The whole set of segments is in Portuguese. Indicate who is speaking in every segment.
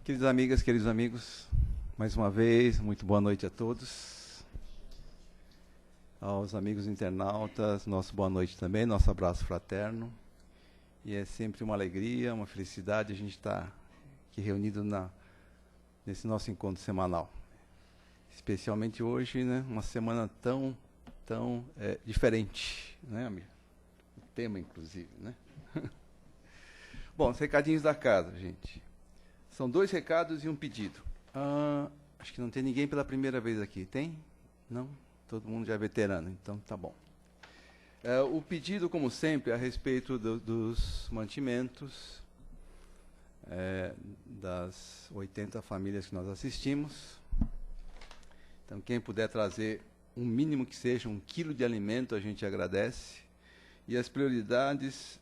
Speaker 1: Queridas amigas, queridos amigos, mais uma vez, muito boa noite a todos. Aos amigos internautas, nosso boa noite também, nosso abraço fraterno. E é sempre uma alegria, uma felicidade a gente estar aqui reunido nesse nosso encontro semanal. Especialmente hoje, né, uma semana tão diferente, né, amigo? O tema, inclusive, né? Bom, os recadinhos da casa, gente. São 2 recados e um pedido. Acho que não tem ninguém pela primeira vez aqui. Tem? Não? Todo mundo já é veterano, então tá bom. O pedido, como sempre, é a respeito dos mantimentos das 80 famílias que nós assistimos. Então, quem puder trazer um mínimo que seja 1 quilo de alimento, a gente agradece. E as prioridades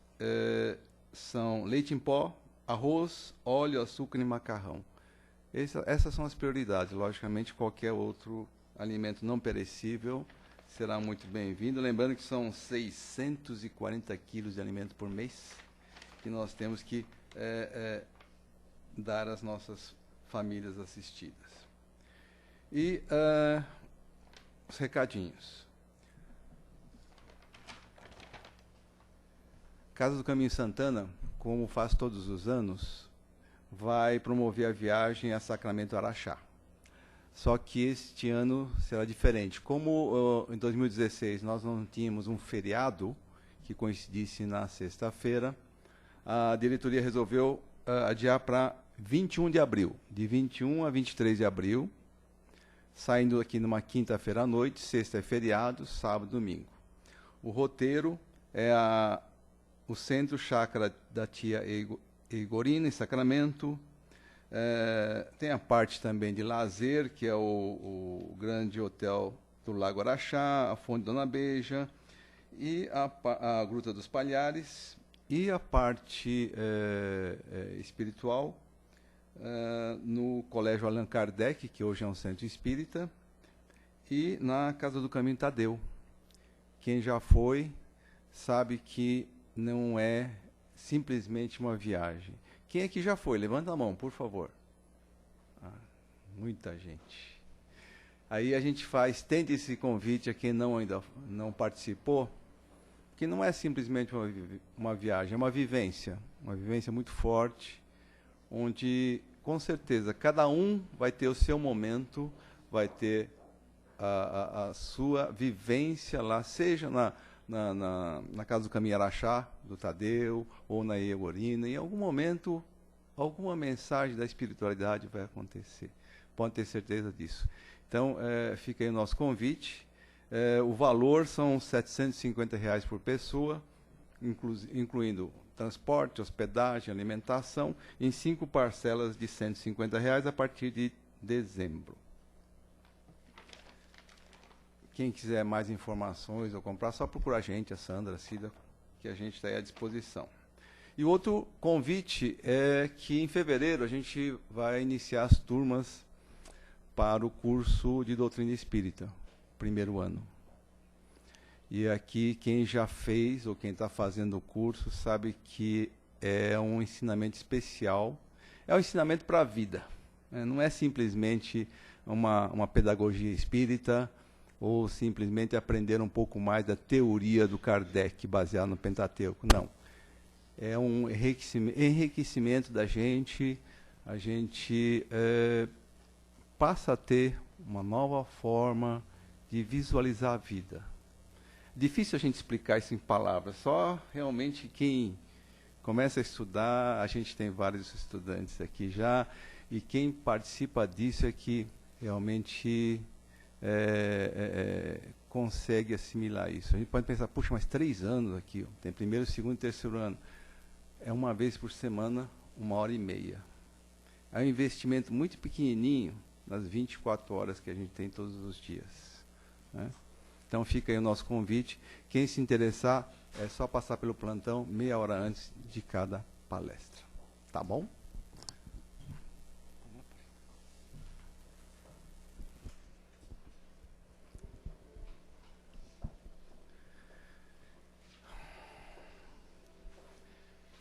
Speaker 1: são leite em pó, arroz, óleo, açúcar e macarrão. Essas são as prioridades. Logicamente, qualquer outro alimento não perecível será muito bem-vindo. Lembrando que são 640 quilos de alimento por mês que nós temos que dar às nossas famílias assistidas. E os recadinhos. Casa do Caminho Santana, como faz todos os anos, vai promover a viagem a Sacramento Araxá. Só que este ano será diferente. Como em 2016 nós não tínhamos um feriado que coincidisse na sexta-feira, a diretoria resolveu adiar para 21 de abril, de 21 a 23 de abril, saindo aqui numa quinta-feira à noite, sexta é feriado, sábado e domingo. O roteiro é o Centro Chácara da Tia Igorina, em Sacramento. Tem a parte também de lazer, que é o grande hotel do Lago Araxá, a Fonte Dona Beija, e a Gruta dos Palhares, e a parte espiritual no Colégio Allan Kardec, que hoje é um centro espírita, e na Casa do Caminho Tadeu. Quem já foi sabe que não é simplesmente uma viagem. Quem aqui já foi? Levanta a mão, por favor. Muita gente. Aí a gente estende esse convite a quem ainda não participou, que não é simplesmente uma viagem, é uma vivência muito forte, onde, com certeza, cada um vai ter o seu momento, vai ter a sua vivência lá, seja na Casa do Caminho Araxá, do Tadeu, ou na Iegorina, em algum momento, alguma mensagem da espiritualidade vai acontecer. Pode ter certeza disso. Então, fica aí o nosso convite. O valor são R$ 750 por pessoa, incluindo transporte, hospedagem, alimentação, em 5 parcelas de R$ 150 a partir de dezembro. Quem quiser mais informações ou comprar, só procurar a gente, a Sandra, a Cida, que a gente está aí à disposição. E outro convite é que em fevereiro a gente vai iniciar as turmas para o curso de Doutrina Espírita, primeiro ano. E aqui quem já fez ou quem está fazendo o curso sabe que é um ensinamento especial, é um ensinamento para a vida. Não é simplesmente uma pedagogia espírita, ou simplesmente aprender um pouco mais da teoria do Kardec, baseada no Pentateuco. Não. É um enriquecimento da gente, a gente passa a ter uma nova forma de visualizar a vida. Difícil a gente explicar isso em palavras, só realmente quem começa a estudar, a gente tem vários estudantes aqui já, e quem participa disso é que realmente consegue assimilar isso. A gente pode pensar, puxa, mas 3 anos aqui, tem primeiro, segundo e terceiro ano. É uma vez por semana, 1h30. É um investimento muito pequenininho nas 24 horas que a gente tem todos os dias. Né? Então fica aí o nosso convite. Quem se interessar, é só passar pelo plantão meia hora antes de cada palestra. Tá bom?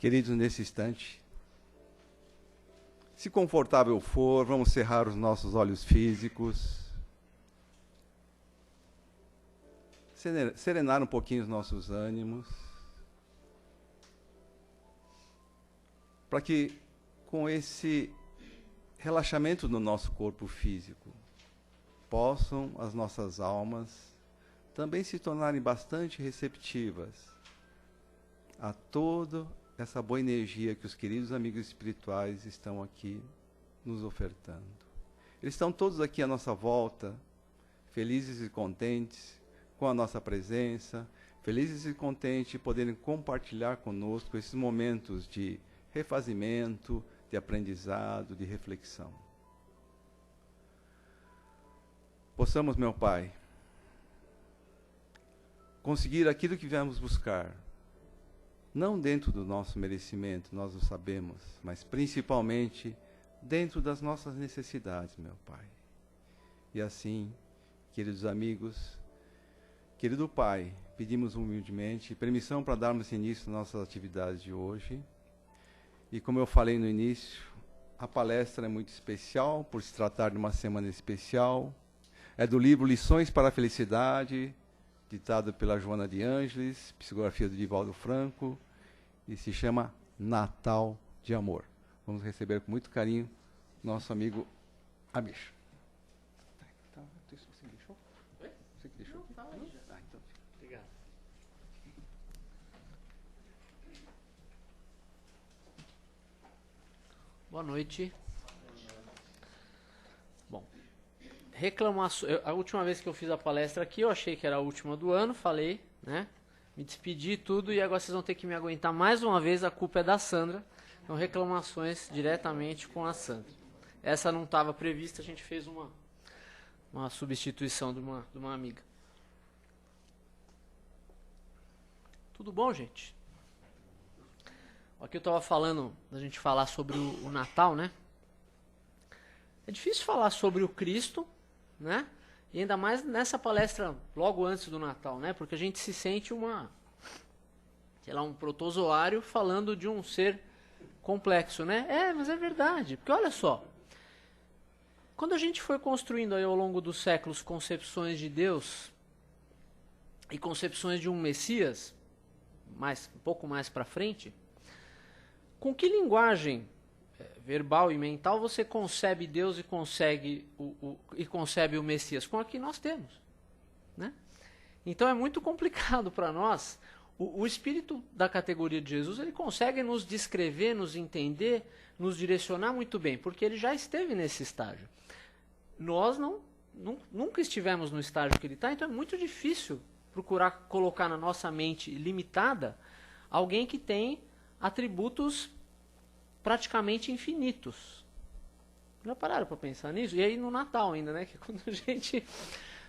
Speaker 1: Queridos, nesse instante, Se confortável for, vamos cerrar os nossos olhos físicos. Serenar um pouquinho os nossos ânimos. Para que, com esse relaxamento no nosso corpo físico, possam as nossas almas também se tornarem bastante receptivas a toda essa boa energia que os queridos amigos espirituais estão aqui nos ofertando. Eles estão todos aqui à nossa volta, felizes e contentes com a nossa presença, felizes e contentes de poderem compartilhar conosco esses momentos de refazimento, de aprendizado, de reflexão. Possamos, meu Pai, conseguir aquilo que viemos buscar, não dentro do nosso merecimento, nós o sabemos, mas principalmente dentro das nossas necessidades, meu Pai. E assim, queridos amigos, querido Pai, pedimos humildemente permissão para darmos início às nossas atividades de hoje. E como eu falei no início, a palestra é muito especial, por se tratar de uma semana especial. É do livro Lições para a Felicidade, ditado pela Joana de Ângeles, psicografia do Divaldo Franco, e se chama Natal de Amor. Vamos receber com muito carinho nosso amigo Amish. Você que deixou? Oi? Você que deixou? Não, tá aí. Ah, então. Obrigado.
Speaker 2: Boa noite. Bom, reclamações. A última vez que eu fiz a palestra aqui, eu achei que era a última do ano, falei, né? Me despedi tudo e agora vocês vão ter que me aguentar mais uma vez, a culpa é da Sandra. Então, reclamações diretamente com a Sandra. Essa não estava prevista, a gente fez uma substituição de uma amiga. Tudo bom, gente? Aqui eu estava falando, da gente falar sobre o Natal, né? É difícil falar sobre o Cristo, né? E ainda mais nessa palestra logo antes do Natal, né? Porque a gente se sente um protozoário falando de um ser complexo, né? Mas é verdade. Porque olha só, quando a gente foi construindo aí ao longo dos séculos concepções de Deus e concepções de um Messias, um pouco mais para frente, com que linguagem verbal e mental você concebe Deus e concebe o Messias? Com a que nós temos, né? Então é muito complicado para nós. O espírito da categoria de Jesus, ele consegue nos descrever, nos entender, nos direcionar muito bem, porque ele já esteve nesse estágio. Nós nunca estivemos no estágio que ele está, então é muito difícil procurar colocar na nossa mente limitada alguém que tem atributos praticamente infinitos. Já pararam para pensar nisso? E aí no Natal ainda, né? Que é quando a gente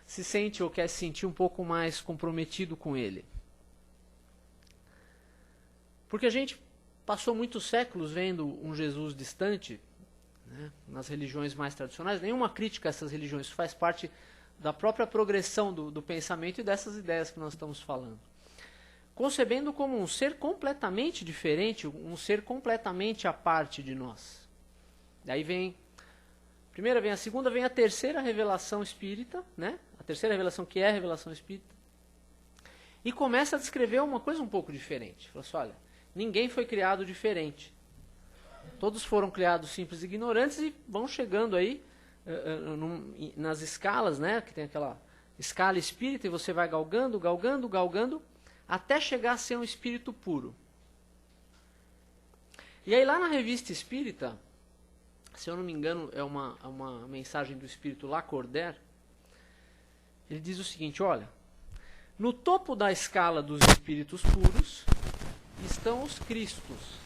Speaker 2: se sente ou quer se sentir um pouco mais comprometido com ele. Porque a gente passou muitos séculos vendo um Jesus distante, né, nas religiões mais tradicionais. Nenhuma crítica a essas religiões, isso faz parte da própria progressão do pensamento e dessas ideias que nós estamos falando. Concebendo como um ser completamente diferente, um ser completamente à parte de nós. Daí vem a primeira, vem a segunda, vem a terceira revelação espírita, né? A terceira revelação que é a revelação espírita. E começa a descrever uma coisa um pouco diferente. Fala assim, olha, ninguém foi criado diferente. Todos foram criados simples e ignorantes e vão chegando aí nas escalas, né? Que tem aquela escala espírita e você vai galgando, galgando, galgando, até chegar a ser um espírito puro. E aí lá na Revista Espírita, se eu não me engano, é uma mensagem do espírito Lacordaire, ele diz o seguinte, olha, no topo da escala dos espíritos puros estão os Cristos.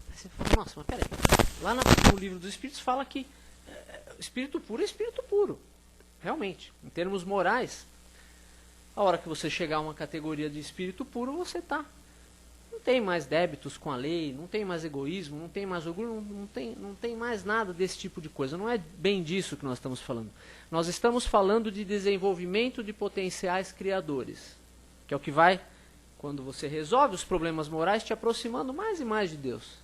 Speaker 2: Aí você fala, nossa, mas peraí, lá no livro dos espíritos fala que espírito puro é espírito puro, realmente, em termos morais. A hora que você chegar a uma categoria de espírito puro, você não tem mais débitos com a lei, não tem mais egoísmo, não tem mais orgulho, não tem mais nada desse tipo de coisa. Não é bem disso que nós estamos falando. Nós estamos falando de desenvolvimento de potenciais criadores, que é o que vai, quando você resolve os problemas morais, te aproximando mais e mais de Deus.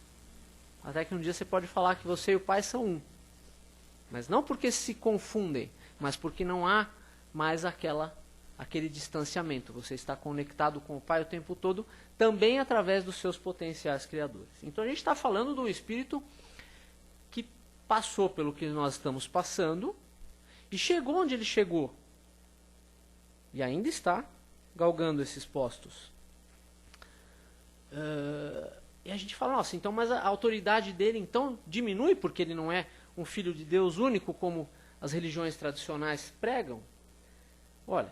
Speaker 2: Até que um dia você pode falar que você e o Pai são um. Mas não porque se confundem, mas porque não há mais aquele distanciamento. Você está conectado com o Pai o tempo todo, também através dos seus potenciais criadores. Então a gente está falando de um Espírito que passou pelo que nós estamos passando e chegou onde ele chegou. E ainda está galgando esses postos. E a gente fala, nossa, então, mas a autoridade dele então diminui porque ele não é um filho de Deus único como as religiões tradicionais pregam? Olha,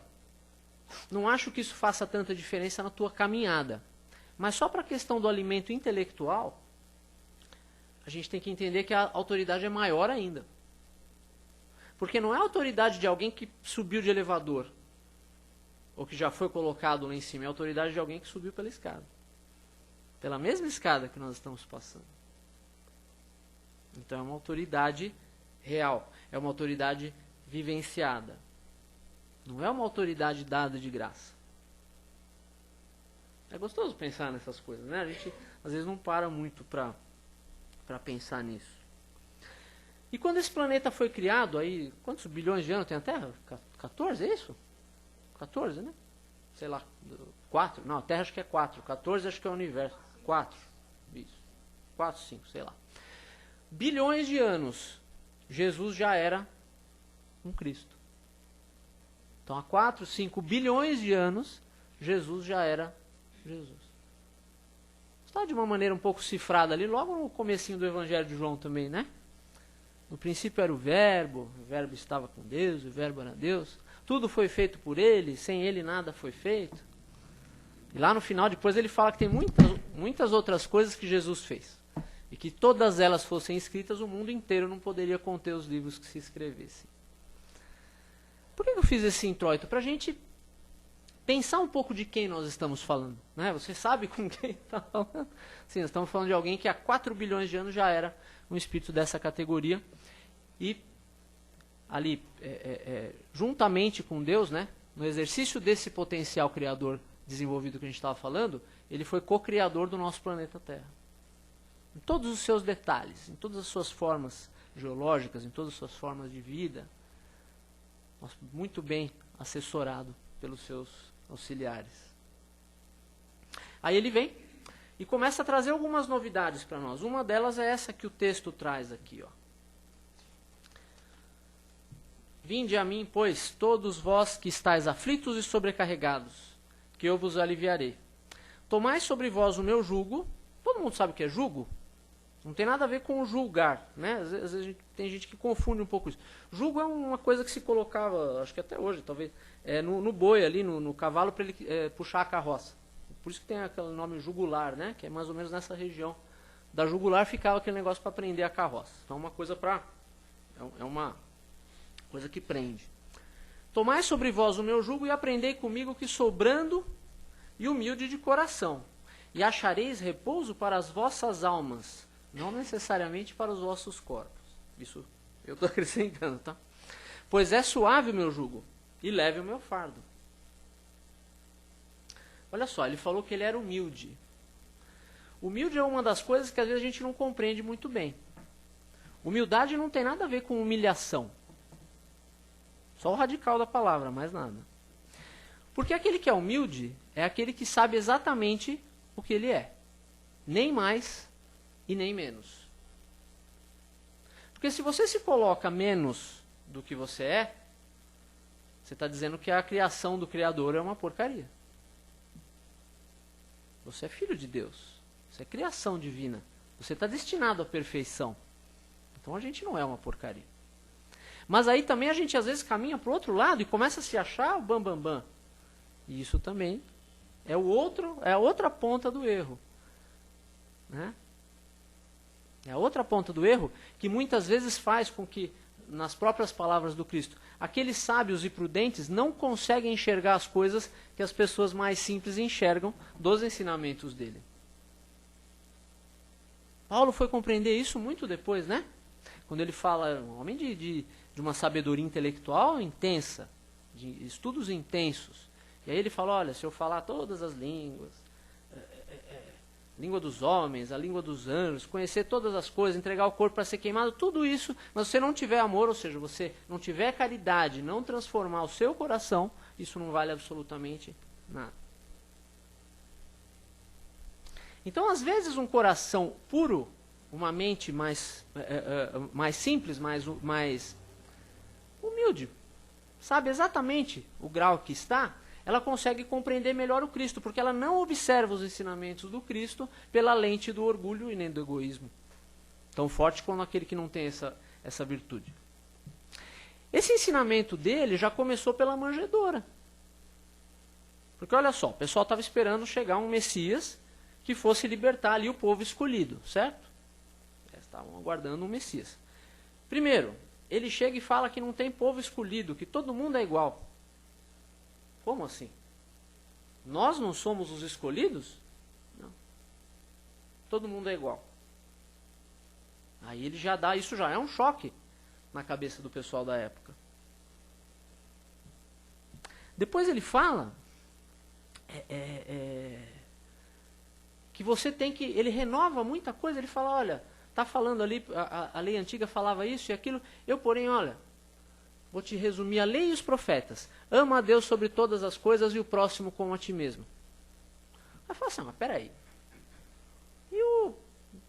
Speaker 2: não acho que isso faça tanta diferença na tua caminhada. Mas só para a questão do alimento intelectual, a gente tem que entender que a autoridade é maior ainda. Porque não é a autoridade de alguém que subiu de elevador, ou que já foi colocado lá em cima, é a autoridade de alguém que subiu pela escada. Pela mesma escada que nós estamos passando. Então é uma autoridade real, é uma autoridade vivenciada. Não é uma autoridade dada de graça. É gostoso pensar nessas coisas, né? A gente às vezes não para muito para pensar nisso. E quando esse planeta foi criado, aí, quantos bilhões de anos tem a Terra? 14, é isso? 14, né? Sei lá, 4? Não, a Terra acho que é 4. 14 acho que é o universo. 4, isso. 4, 5, sei lá. Bilhões de anos, Jesus já era um Cristo. Então, há 4, 5 bilhões de anos, Jesus já era Jesus. Está de uma maneira um pouco cifrada ali, logo no comecinho do Evangelho de João também, né? No princípio era o Verbo estava com Deus, o Verbo era Deus. Tudo foi feito por ele, sem ele nada foi feito. E lá no final, depois ele fala que tem muitas outras coisas que Jesus fez. E que todas elas fossem escritas, o mundo inteiro não poderia conter os livros que se escrevessem. Por que eu fiz esse introito? Para a gente pensar um pouco de quem nós estamos falando. Né? Você sabe com quem está falando? Sim, nós estamos falando de alguém que há 4 bilhões de anos já era um espírito dessa categoria. E ali, juntamente com Deus, né, no exercício desse potencial criador desenvolvido que a gente estava falando, ele foi co-criador do nosso planeta Terra. Em todos os seus detalhes, em todas as suas formas geológicas, em todas as suas formas de vida, muito bem assessorado pelos seus auxiliares. Aí ele vem e começa a trazer algumas novidades para nós. Uma delas é essa que o texto traz aqui, ó. Vinde a mim, pois, todos vós que estáis aflitos e sobrecarregados, que eu vos aliviarei. Tomai sobre vós o meu jugo. Todo mundo sabe o que é jugo? Não tem nada a ver com julgar, né? Às vezes tem gente que confunde um pouco isso. Jugo é uma coisa que se colocava, acho que até hoje, talvez, no boi ali, no cavalo, para ele puxar a carroça. Por isso que tem aquele nome jugular, né? Que é mais ou menos nessa região. Da jugular ficava aquele negócio para prender a carroça. Então uma coisa é uma coisa que prende. Tomai sobre vós o meu jugo e aprendei comigo que sou brando e humilde de coração. E achareis repouso para as vossas almas, não necessariamente para os vossos corpos. Isso eu estou acrescentando, tá? Pois é suave o meu jugo e leve o meu fardo. Olha só, ele falou que ele era humilde. Humilde é uma das coisas que às vezes a gente não compreende muito bem. Humildade não tem nada a ver com humilhação. Só o radical da palavra, mais nada. Porque aquele que é humilde é aquele que sabe exatamente o que ele é. Nem mais e nem menos. Porque se você se coloca menos do que você é, você está dizendo que a criação do Criador é uma porcaria. Você é filho de Deus. Você é criação divina. Você está destinado à perfeição. Então a gente não é uma porcaria. Mas aí também a gente às vezes caminha para o outro lado e começa a se achar o bam. E isso também é a outra ponta do erro. Né? É a outra ponta do erro que muitas vezes faz com que, nas próprias palavras do Cristo, aqueles sábios e prudentes não conseguem enxergar as coisas que as pessoas mais simples enxergam dos ensinamentos dele. Paulo foi compreender isso muito depois, né? Quando ele fala, um homem de uma sabedoria intelectual intensa, de estudos intensos. E aí ele fala, olha, se eu falar todas as línguas, língua dos homens, a língua dos anjos, conhecer todas as coisas, entregar o corpo para ser queimado, tudo isso, mas se você não tiver amor, ou seja, você não tiver caridade, não transformar o seu coração, isso não vale absolutamente nada. Então, às vezes, um coração puro, uma mente mais simples, mais humilde, sabe exatamente o grau que está, ela consegue compreender melhor o Cristo, porque ela não observa os ensinamentos do Cristo pela lente do orgulho e nem do egoísmo. Tão forte quanto aquele que não tem essa virtude. Esse ensinamento dele já começou pela manjedoura. Porque olha só, o pessoal estava esperando chegar um Messias que fosse libertar ali o povo escolhido, certo? Eles estavam aguardando um Messias. Primeiro, ele chega e fala que não tem povo escolhido, que todo mundo é igual. Como assim? Nós não somos os escolhidos? Não. Todo mundo é igual. Aí ele já dá, isso já é um choque na cabeça do pessoal da época. Depois ele fala que você tem que, ele renova muita coisa, ele fala, olha, está falando ali, a lei antiga falava isso e aquilo, eu porém, olha, vou te resumir a lei e os profetas. Ama a Deus sobre todas as coisas e o próximo como a ti mesmo. Aí fala assim, mas peraí. E o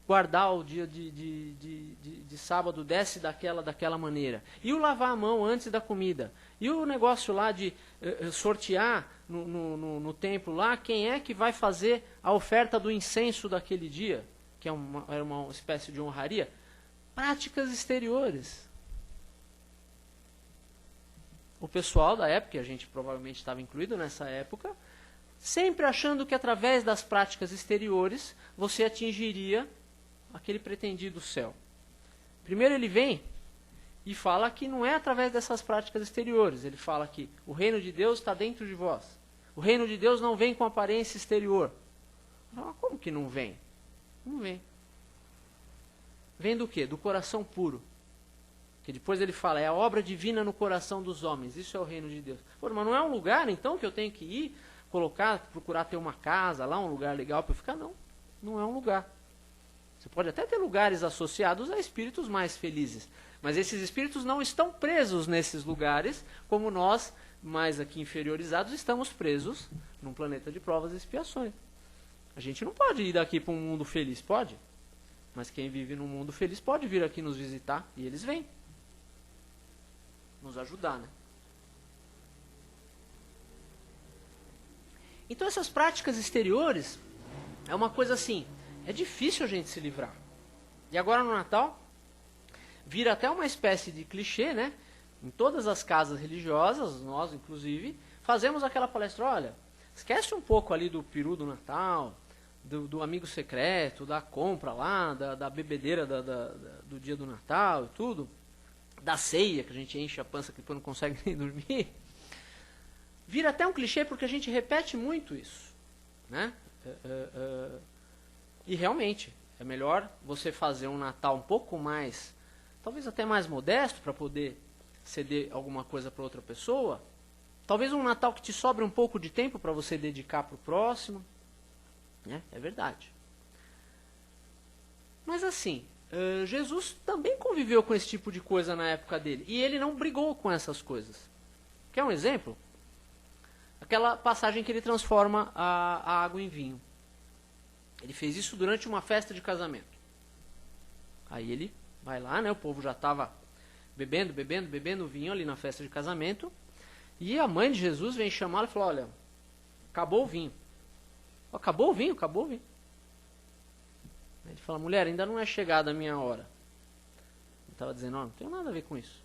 Speaker 2: guardar o dia de sábado desce daquela maneira? E o lavar a mão antes da comida? E o negócio lá de sortear no templo lá, quem é que vai fazer a oferta do incenso daquele dia? Que era uma espécie de honraria. Práticas exteriores. O pessoal da época, a gente provavelmente estava incluído nessa época, sempre achando que através das práticas exteriores você atingiria aquele pretendido céu. Primeiro ele vem e fala que não é através dessas práticas exteriores. Ele fala que o reino de Deus está dentro de vós. O reino de Deus não vem com aparência exterior. Mas como que não vem? Não vem. Vem do quê? Do coração puro. Que depois ele fala, é a obra divina no coração dos homens. Isso é o reino de Deus. Pô, mas não é um lugar, então, que eu tenho que ir, procurar ter uma casa lá, um lugar legal para eu ficar? Não, não é um lugar. Você pode até ter lugares associados a espíritos mais felizes. Mas esses espíritos não estão presos nesses lugares, como nós, mais aqui inferiorizados, estamos presos num planeta de provas e expiações. A gente não pode ir daqui para um mundo feliz, pode? Mas quem vive num mundo feliz pode vir aqui nos visitar, e eles vêm. Nos ajudar, né? Então essas práticas exteriores é uma coisa assim, é difícil a gente se livrar. E agora no Natal vira até uma espécie de clichê, né? Em todas as casas religiosas, nós inclusive, fazemos aquela palestra, olha, esquece um pouco ali do peru do Natal, do amigo secreto, da compra lá, da bebedeira do dia do Natal e tudo, da ceia, que a gente enche a pança que depois não consegue nem dormir. Vira até um clichê porque a gente repete muito isso, né? E realmente, é melhor você fazer um Natal um pouco mais, talvez até mais modesto, para poder ceder alguma coisa para outra pessoa. Talvez um Natal que te sobre um pouco de tempo para você dedicar para o próximo. Né? É verdade. Mas assim, Jesus também conviveu com esse tipo de coisa na época dele. E ele não brigou com essas coisas. Quer um exemplo? Aquela passagem que ele transforma a água em vinho. Ele fez isso durante uma festa de casamento. Aí ele vai lá, né, o povo já estava bebendo vinho ali na festa de casamento. E a mãe de Jesus vem chamá-lo e fala, olha, acabou o vinho. Acabou o vinho? Acabou o vinho. Ele fala, mulher, ainda não é chegada a minha hora. Ele estava dizendo, não tem nada a ver com isso.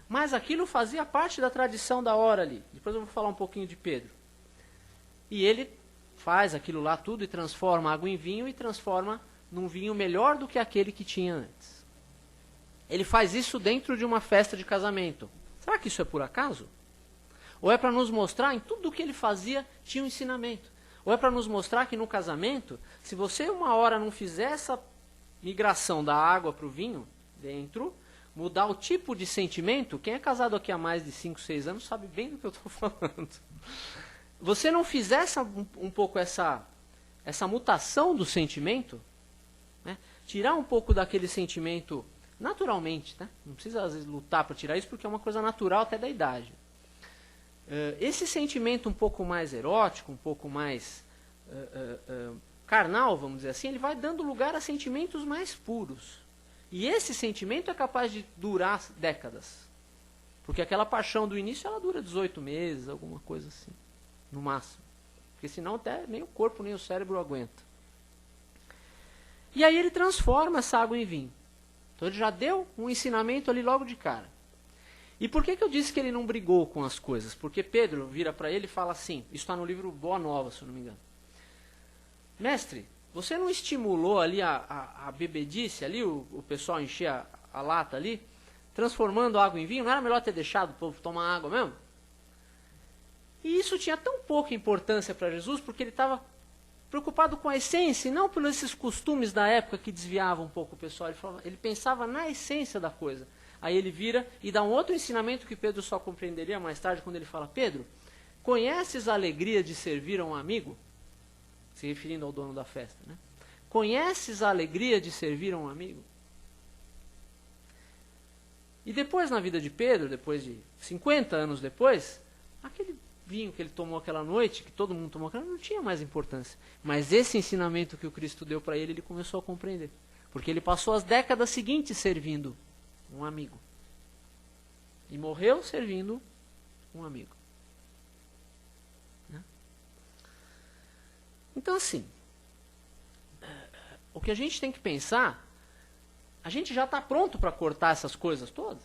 Speaker 2: Mas aquilo fazia parte da tradição da hora ali. Depois eu vou falar um pouquinho de Pedro. E ele faz aquilo lá tudo e transforma água em vinho e transforma num vinho melhor do que aquele que tinha antes. Ele faz isso dentro de uma festa de casamento. Será que isso é por acaso? Ou é para nos mostrar, em tudo o que ele fazia, tinha um ensinamento? Ou é para nos mostrar que no casamento, se você uma hora não fizer essa migração da água para o vinho dentro, mudar o tipo de sentimento, quem é casado aqui há mais de 5, 6 anos sabe bem do que eu estou falando. Você não fizer um pouco essa essa mutação do sentimento, né? Tirar um pouco daquele sentimento naturalmente, né? Não precisa às vezes lutar para tirar isso, porque é uma coisa natural até da idade. Esse sentimento um pouco mais erótico, um pouco mais carnal, vamos dizer assim, ele vai dando lugar a sentimentos mais puros. E esse sentimento é capaz de durar décadas. Porque aquela paixão do início, ela dura 18 meses, alguma coisa assim, no máximo. Porque senão até nem o corpo, nem o cérebro aguenta. E aí ele transforma essa água em vinho. Então ele já deu um ensinamento ali logo de cara. E por que eu disse que ele não brigou com as coisas? Porque Pedro vira para ele e fala assim, isso está no livro Boa Nova, se eu não me engano. Mestre, você não estimulou ali a bebedice, ali o pessoal encher a lata ali, transformando a água em vinho? Não era melhor ter deixado o povo tomar água mesmo? E isso tinha tão pouca importância para Jesus, porque ele estava preocupado com a essência, e não pelos esses costumes da época que desviavam um pouco o pessoal. Ele pensava na essência da coisa. Aí ele vira e dá um outro ensinamento que Pedro só compreenderia mais tarde, quando ele fala, Pedro, conheces a alegria de servir a um amigo? Se referindo ao dono da festa, né? Conheces a alegria de servir a um amigo? E depois, na vida de Pedro, depois de 50 anos depois, aquele vinho que ele tomou aquela noite, que todo mundo tomou aquela noite, não tinha mais importância. Mas esse ensinamento que o Cristo deu para ele começou a compreender. Porque ele passou as décadas seguintes servindo um amigo. E morreu servindo um amigo. Né? Então, assim, o que a gente tem que pensar, a gente já está pronto para cortar essas coisas todas.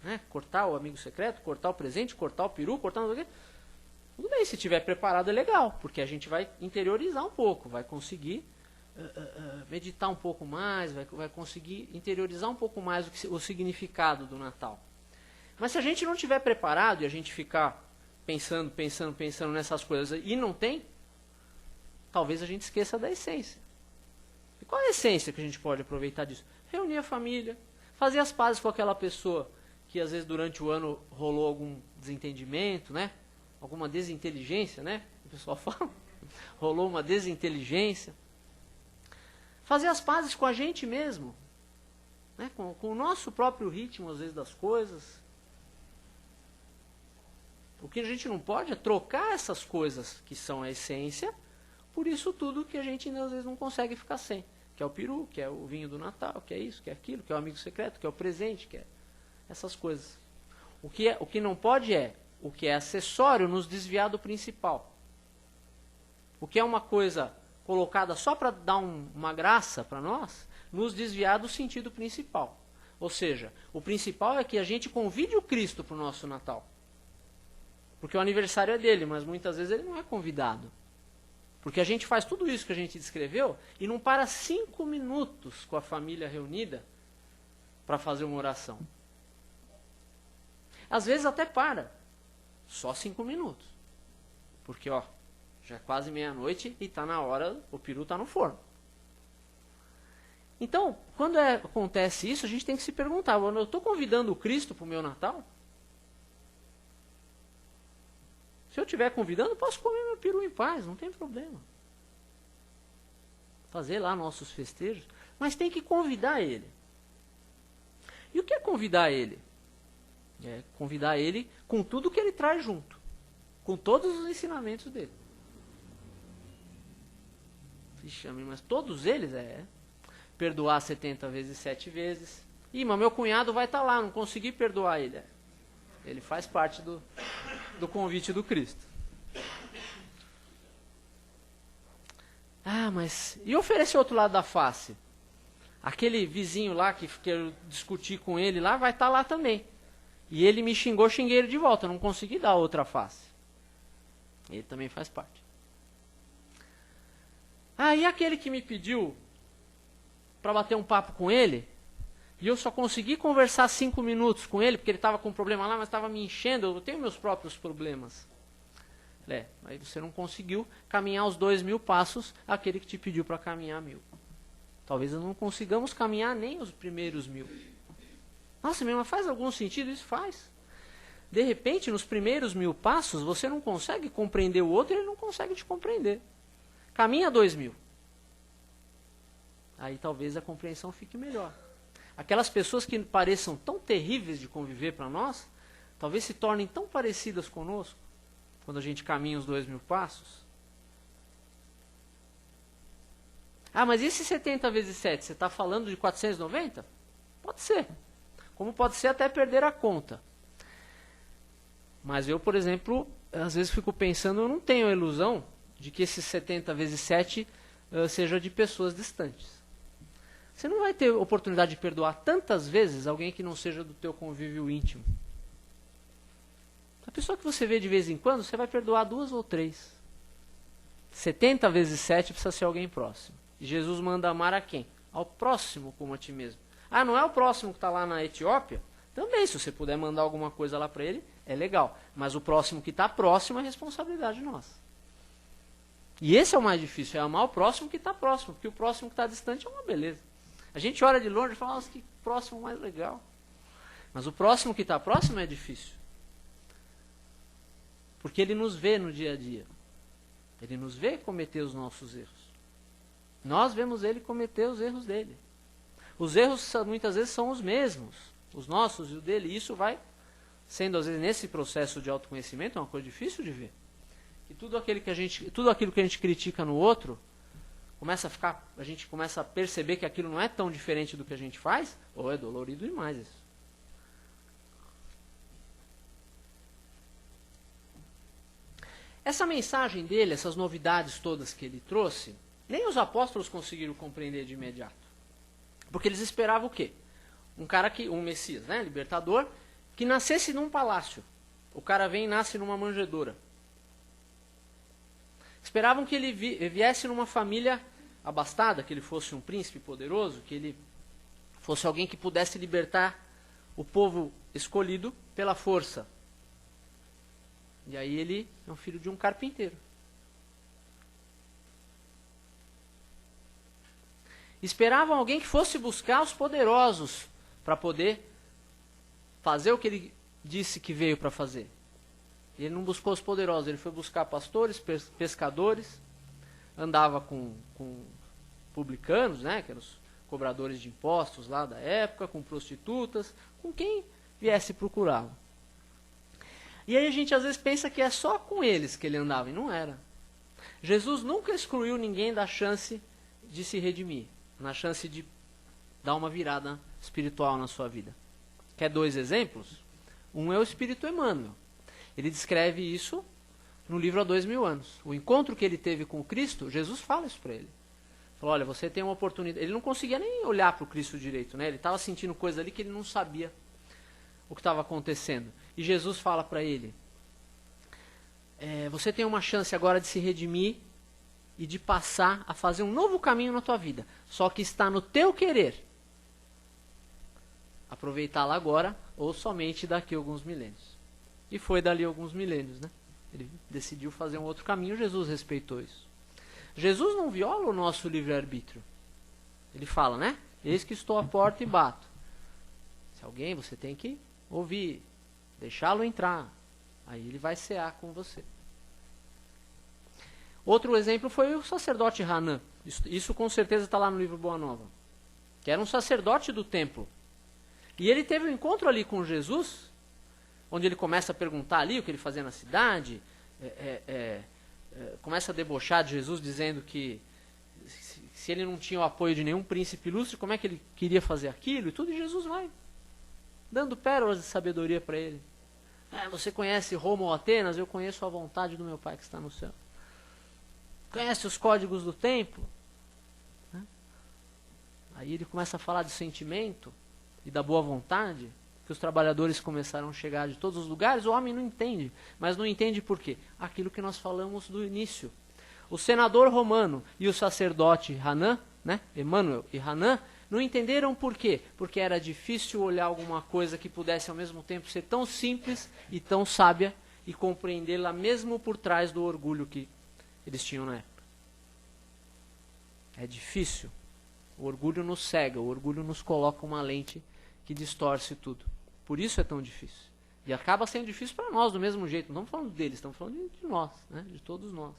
Speaker 2: Né? Cortar o amigo secreto, cortar o presente, cortar o peru, cortar não sei o quê. Tudo bem, se estiver preparado é legal, porque a gente vai interiorizar um pouco, vai conseguir meditar um pouco mais, vai conseguir interiorizar um pouco mais o significado do Natal. Mas se a gente não estiver preparado e a gente ficar pensando nessas coisas e não tem, talvez a gente esqueça da essência. E qual é a essência que a gente pode aproveitar disso? Reunir a família, fazer as pazes com aquela pessoa que às vezes durante o ano rolou algum desentendimento, né? Alguma desinteligência, né? O pessoal fala. Rolou uma desinteligência. Fazer as pazes com a gente mesmo, né? Com o nosso próprio ritmo, às vezes, das coisas. O que a gente não pode é trocar essas coisas que são a essência por isso tudo que a gente, às vezes, não consegue ficar sem. Que é o peru, que é o vinho do Natal, que é isso, que é aquilo, que é o amigo secreto, que é o presente, que é essas coisas. O que não pode é o que é acessório nos desviar do principal. O que é uma coisa colocada só para dar uma graça para nós, nos desviar do sentido principal. Ou seja, o principal é que a gente convide o Cristo para o nosso Natal. Porque o aniversário é dele, mas muitas vezes ele não é convidado. Porque a gente faz tudo isso que a gente descreveu e não para 5 minutos com a família reunida para fazer uma oração. Às vezes até para. Só 5 minutos. Porque, ó, já é quase meia-noite e está na hora, o peru está no forno. Então, quando acontece isso, a gente tem que se perguntar, eu estou convidando o Cristo para o meu Natal? Se eu estiver convidando, eu posso comer meu peru em paz, não tem problema. Fazer lá nossos festejos, mas tem que convidar ele. E o que é convidar ele? É convidar ele com tudo que ele traz junto. Com todos os ensinamentos dele. Vixe, mas todos eles perdoar 70 vezes 7 vezes. Ih, mas meu cunhado vai estar lá, não consegui perdoar ele. Ele faz parte do convite do Cristo. Ah, mas... E oferecer outro lado da face? Aquele vizinho lá que eu discuti com ele lá, vai estar lá também. E ele me xingou, xinguei ele de volta. Eu não consegui dar outra face. Ele também faz parte. Ah, e aquele que me pediu para bater um papo com ele, e eu só consegui conversar 5 minutos com ele, porque ele estava com um problema lá, mas estava me enchendo, eu tenho meus próprios problemas. Aí você não conseguiu caminhar os 2.000 passos, aquele que te pediu para caminhar 1.000. Talvez não consigamos caminhar nem os primeiros 1.000. Nossa, mas faz algum sentido? Isso faz. De repente, nos primeiros 1.000 passos, você não consegue compreender o outro e ele não consegue te compreender. Caminha 2.000. Aí talvez a compreensão fique melhor. Aquelas pessoas que pareçam tão terríveis de conviver para nós, talvez se tornem tão parecidas conosco, quando a gente caminha os 2.000 passos. Ah, mas e esse 70 vezes 7? Você está falando de 490? Pode ser. Como pode ser até perder a conta. Mas eu, por exemplo, às vezes fico pensando, eu não tenho a ilusão de que esse 70 vezes 7 seja de pessoas distantes. Você não vai ter oportunidade de perdoar tantas vezes alguém que não seja do teu convívio íntimo. A pessoa que você vê de vez em quando, você vai perdoar 2 ou 3. 70 vezes 7 precisa ser alguém próximo. E Jesus manda amar a quem? Ao próximo como a ti mesmo. Ah, não é o próximo que está lá na Etiópia? Também, se você puder mandar alguma coisa lá para ele, é legal. Mas o próximo que está próximo é responsabilidade nossa. E esse é o mais difícil, é amar o próximo que está próximo. Porque o próximo que está distante é uma beleza. A gente olha de longe e fala, nossa, que próximo mais legal. Mas o próximo que está próximo é difícil. Porque ele nos vê no dia a dia. Ele nos vê cometer os nossos erros. Nós vemos ele cometer os erros dele. Os erros muitas vezes são os mesmos, os nossos e o dele. E isso vai sendo, às vezes, nesse processo de autoconhecimento, é uma coisa difícil de ver. Que tudo aquilo que a gente critica no outro, a gente começa a perceber que aquilo não é tão diferente do que a gente faz, ou é dolorido demais isso. Essa mensagem dele, essas novidades todas que ele trouxe, nem os apóstolos conseguiram compreender de imediato. Porque eles esperavam o quê? Um Messias, né, libertador, que nascesse num palácio. O cara vem e nasce numa manjedoura. Esperavam que ele viesse numa família abastada, que ele fosse um príncipe poderoso, que ele fosse alguém que pudesse libertar o povo escolhido pela força. E aí ele é um filho de um carpinteiro. Esperavam alguém que fosse buscar os poderosos para poder fazer o que ele disse que veio para fazer. Ele não buscou os poderosos, ele foi buscar pastores, pescadores, andava com publicanos, né, que eram os cobradores de impostos lá da época, com prostitutas, com quem viesse procurá-lo. E aí a gente às vezes pensa que é só com eles que ele andava, e não era. Jesus nunca excluiu ninguém da chance de se redimir, na chance de dar uma virada espiritual na sua vida. Quer 2 exemplos? Um é o Espírito Emmanuel. Ele descreve isso no livro há 2.000 anos. O encontro que ele teve com o Cristo, Jesus fala isso para ele. Falou, olha, você tem uma oportunidade. Ele não conseguia nem olhar para o Cristo direito, né? Ele estava sentindo coisa ali que ele não sabia o que estava acontecendo. E Jesus fala para ele, você tem uma chance agora de se redimir e de passar a fazer um novo caminho na tua vida. Só que está no teu querer aproveitá-la agora ou somente daqui a alguns milênios. E foi dali a alguns milênios, né? Ele decidiu fazer um outro caminho, Jesus respeitou isso. Jesus não viola o nosso livre-arbítrio. Ele fala, né? Eis que estou à porta e bato. Se alguém, você tem que ouvir, deixá-lo entrar. Aí ele vai cear com você. Outro exemplo foi o sacerdote Hanã. Isso com certeza está lá no livro Boa Nova. Que era um sacerdote do templo. E ele teve um encontro ali com Jesus, onde ele começa a perguntar ali o que ele fazia na cidade, começa a debochar de Jesus, dizendo que se ele não tinha o apoio de nenhum príncipe ilustre, como é que ele queria fazer aquilo e tudo, e Jesus vai dando pérolas de sabedoria para ele. Você conhece Roma ou Atenas? Eu conheço a vontade do meu Pai que está no céu. Conhece os códigos do templo? Aí ele começa a falar de sentimento e da boa vontade, que os trabalhadores começaram a chegar de todos os lugares. O homem não entende, mas não entende por quê? Aquilo que nós falamos do início. O senador romano e o sacerdote Hanã, né, Emmanuel e Hanã, não entenderam por quê? Porque era difícil olhar alguma coisa que pudesse ao mesmo tempo ser tão simples e tão sábia e compreendê-la mesmo por trás do orgulho que eles tinham na época. É difícil. O orgulho nos cega, o orgulho nos coloca uma lente que distorce tudo. Por isso é tão difícil. E acaba sendo difícil para nós do mesmo jeito. Não estamos falando deles, estamos falando de nós, né? De todos nós.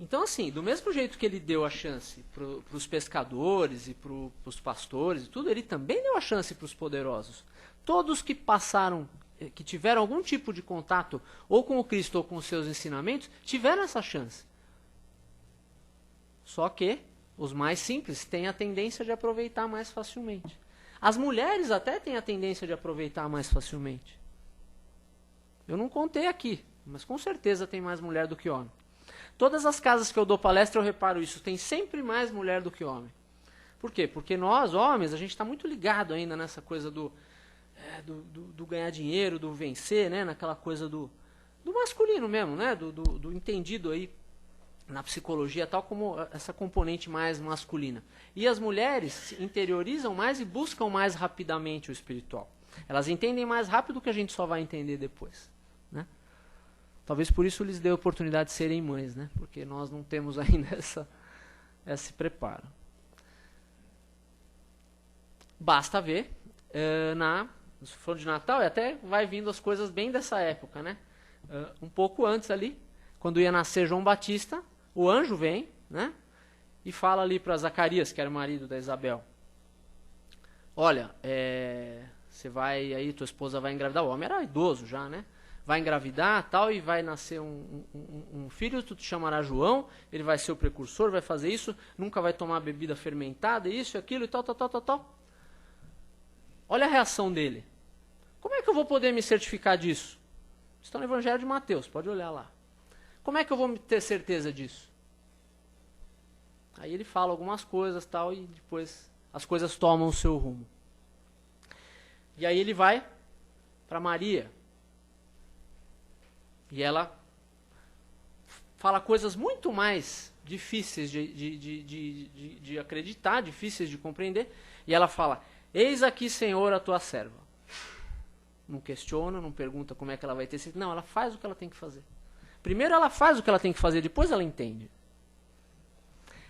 Speaker 2: Então, assim, do mesmo jeito que ele deu a chance para os pescadores e para os pastores e tudo, ele também deu a chance para os poderosos. Todos que passaram, que tiveram algum tipo de contato ou com o Cristo ou com os seus ensinamentos, tiveram essa chance. Só que os mais simples têm a tendência de aproveitar mais facilmente. As mulheres até têm a tendência de aproveitar mais facilmente. Eu não contei aqui, mas com certeza tem mais mulher do que homem. Todas as casas que eu dou palestra eu reparo isso, tem sempre mais mulher do que homem. Por quê? Porque nós, homens, a gente está muito ligado ainda nessa coisa do ganhar dinheiro, do vencer, né? Naquela coisa do masculino mesmo, né? Do entendido aí na psicologia, tal como essa componente mais masculina. E as mulheres se interiorizam mais e buscam mais rapidamente o espiritual. Elas entendem mais rápido do que a gente só vai entender depois, né? Talvez por isso lhes dê a oportunidade de serem mães, né? Porque nós não temos ainda esse preparo. Basta ver, se for de Natal, e até vai vindo as coisas bem dessa época, né? Um pouco antes ali, quando ia nascer João Batista, o anjo vem, né? E fala ali para Zacarias, que era o marido da Isabel. Olha, você vai aí, tua esposa vai engravidar. O homem era idoso já, né? Vai engravidar tal, e vai nascer um filho, tu te chamará João, ele vai ser o precursor, vai fazer isso, nunca vai tomar bebida fermentada, isso e aquilo e tal. Olha a reação dele. Como é que eu vou poder me certificar disso? Está no Evangelho de Mateus, pode olhar lá. Como é que eu vou ter certeza disso? Aí ele fala algumas coisas tal, e depois as coisas tomam o seu rumo. E aí ele vai para Maria. E ela fala coisas muito mais difíceis de acreditar, difíceis de compreender. E ela fala, eis aqui, Senhor, a tua serva. Não questiona, não pergunta como é que ela vai ter sido. Não, ela faz o que ela tem que fazer. Primeiro ela faz o que ela tem que fazer, depois ela entende.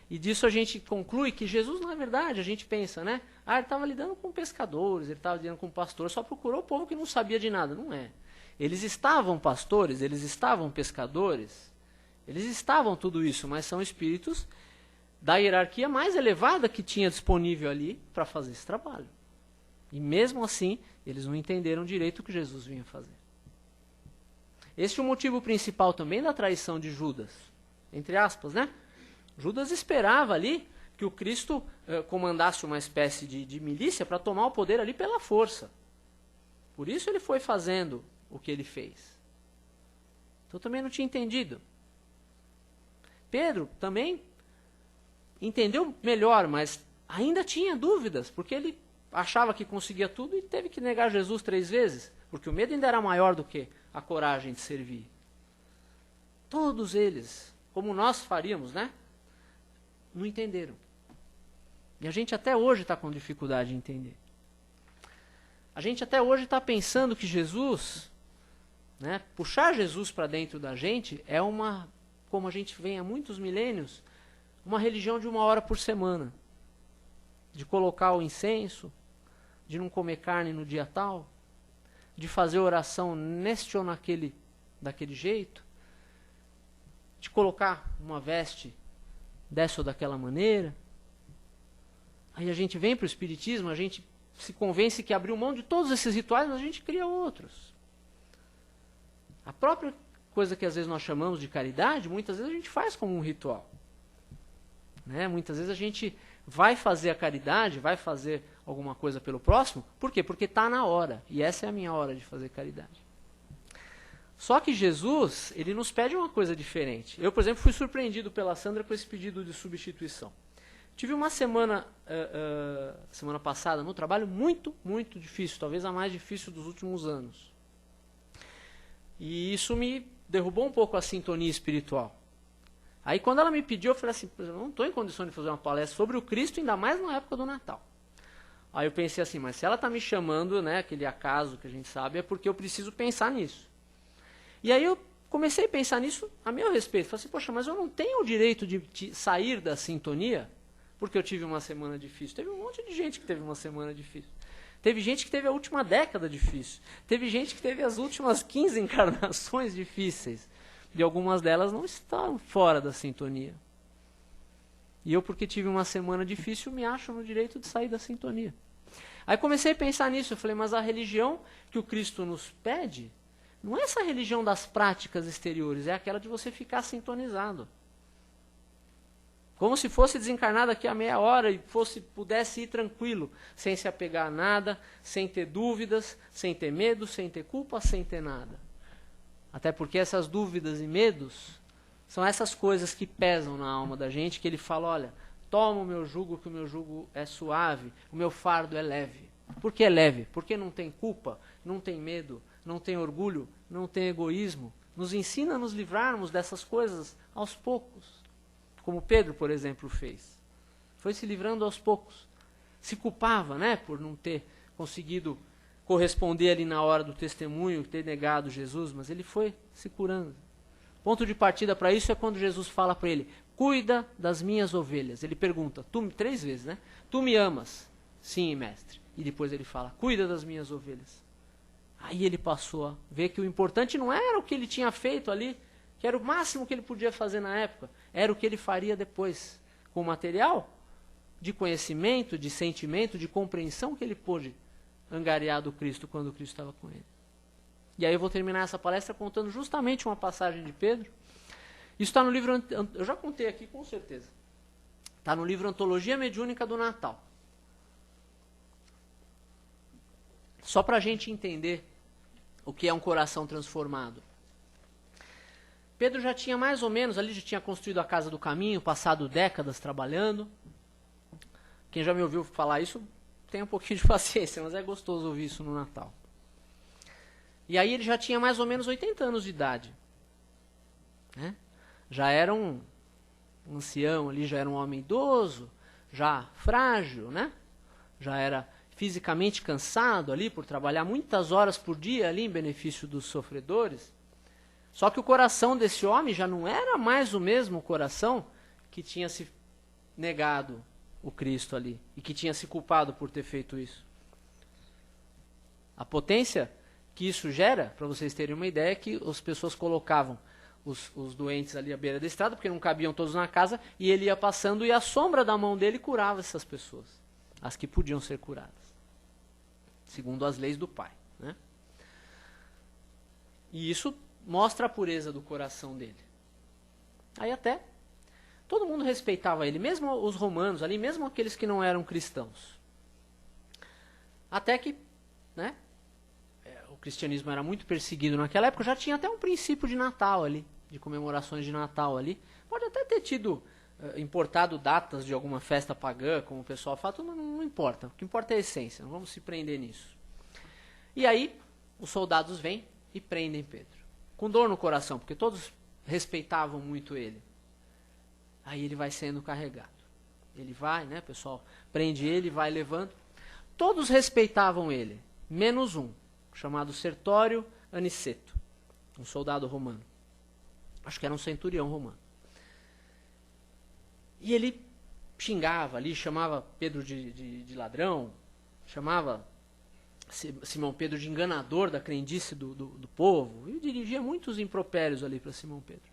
Speaker 2: E disso a gente conclui que Jesus, na verdade, a gente pensa, né? Ele estava lidando com pescadores, ele estava lidando com pastores, só procurou o povo que não sabia de nada. Não é. Eles estavam pastores, eles estavam pescadores, eles estavam tudo isso, mas são espíritos da hierarquia mais elevada que tinha disponível ali para fazer esse trabalho. E mesmo assim, eles não entenderam direito o que Jesus vinha fazer. Esse é o motivo principal também da traição de Judas, entre aspas, né? Judas esperava ali que o Cristo comandasse uma espécie de milícia para tomar o poder ali pela força. Por isso ele foi fazendo o que ele fez. Então também não tinha entendido. Pedro também entendeu melhor, mas ainda tinha dúvidas, porque ele achava que conseguia tudo e teve que negar Jesus 3 vezes, porque o medo ainda era maior do que a coragem de servir. Todos eles, como nós faríamos, né? Não entenderam. E a gente até hoje está com dificuldade de entender. A gente até hoje está pensando que Jesus, né, puxar Jesus para dentro da gente é uma, como a gente vem há muitos milênios, uma religião de 1 hora por semana. De colocar o incenso, de não comer carne no dia tal, de fazer oração neste ou daquele jeito, de colocar uma veste dessa ou daquela maneira. Aí a gente vem para o Espiritismo, a gente se convence que abriu mão de todos esses rituais, mas a gente cria outros. A própria coisa que às vezes nós chamamos de caridade, muitas vezes a gente faz como um ritual. Né? Muitas vezes a gente vai fazer a caridade, vai fazer alguma coisa pelo próximo. Por quê? Porque está na hora. E essa é a minha hora de fazer caridade. Só que Jesus, ele nos pede uma coisa diferente. Eu, por exemplo, fui surpreendido pela Sandra com esse pedido de substituição. Tive uma semana passada no trabalho muito, muito difícil. Talvez a mais difícil dos últimos anos. E isso me derrubou um pouco a sintonia espiritual. Aí quando ela me pediu, eu falei assim, eu não estou em condição de fazer uma palestra sobre o Cristo, ainda mais na época do Natal. Aí eu pensei assim, mas se ela está me chamando, né, aquele acaso que a gente sabe, é porque eu preciso pensar nisso. E aí eu comecei a pensar nisso a meu respeito. Falei assim, poxa, mas eu não tenho o direito de sair da sintonia porque eu tive uma semana difícil. Teve um monte de gente que teve uma semana difícil. Teve gente que teve a última década difícil. Teve gente que teve as últimas 15 encarnações difíceis. e algumas delas não estão fora da sintonia. E eu, porque tive uma semana difícil, me acho no direito de sair da sintonia. Aí comecei a pensar nisso, eu falei, mas a religião que o Cristo nos pede, não é essa religião das práticas exteriores, é aquela de você ficar sintonizado. Como se fosse desencarnar daqui a meia hora e pudesse ir tranquilo, sem se apegar a nada, sem ter dúvidas, sem ter medo, sem ter culpa, sem ter nada. Até porque essas dúvidas e medos são essas coisas que pesam na alma da gente, que ele fala, olha, toma o meu jugo, que o meu jugo é suave, o meu fardo é leve. Por que é leve? Porque não tem culpa, não tem medo, não tem orgulho, não tem egoísmo. Nos ensina a nos livrarmos dessas coisas aos poucos. Como Pedro, por exemplo, fez. Foi se livrando aos poucos. Se culpava, né, por não ter conseguido corresponder ali na hora do testemunho, ter negado Jesus, mas ele foi se curando. Ponto de partida para isso é quando Jesus fala para ele, cuida das minhas ovelhas. Ele pergunta, 3 vezes, né? Tu me amas? Sim, mestre. E depois ele fala, cuida das minhas ovelhas. Aí ele passou a ver que o importante não era o que ele tinha feito ali, que era o máximo que ele podia fazer na época, era o que ele faria depois, com o material de conhecimento, de sentimento, de compreensão que ele pôde angariar do Cristo quando o Cristo estava com ele. E aí eu vou terminar essa palestra contando justamente uma passagem de Pedro. Isso está no livro, eu já contei aqui com certeza, está no livro Antologia Mediúnica do Natal. Só para a gente entender o que é um coração transformado. Pedro já tinha mais ou menos, ali já tinha construído a Casa do Caminho, passado décadas trabalhando. Quem já me ouviu falar isso, tem um pouquinho de paciência, mas é gostoso ouvir isso no Natal. E aí ele já tinha mais ou menos 80 anos de idade. Né? Já era um ancião ali, já era um homem idoso, já frágil, né? Já era fisicamente cansado ali por trabalhar muitas horas por dia ali em benefício dos sofredores. Só que o coração desse homem já não era mais o mesmo coração que tinha se negado o Cristo ali e que tinha se culpado por ter feito isso. A potência que isso gera, para vocês terem uma ideia, é que as pessoas colocavam os doentes ali à beira da estrada, porque não cabiam todos na casa, e ele ia passando e a sombra da mão dele curava essas pessoas, as que podiam ser curadas, segundo as leis do Pai. Né? E isso mostra a pureza do coração dele. Aí até todo mundo respeitava ele, mesmo os romanos ali, mesmo aqueles que não eram cristãos. Até que, né, o cristianismo era muito perseguido naquela época, já tinha até um princípio de Natal ali, de comemorações de Natal ali. Pode até ter tido, importado datas de alguma festa pagã, como o pessoal fala, não importa. O que importa é a essência, não vamos se prender nisso. E aí, os soldados vêm e prendem Pedro. Com dor no coração, porque todos respeitavam muito ele. Aí ele vai sendo carregado. Ele vai, né, pessoal, prende ele, vai levando. Todos respeitavam ele, menos um, chamado Sertório Aniceto, um soldado romano. Acho que era um centurião romano. E ele xingava ali, chamava Pedro de ladrão, chamava Simão Pedro de enganador da crendice do povo, e dirigia muitos impropérios ali para Simão Pedro.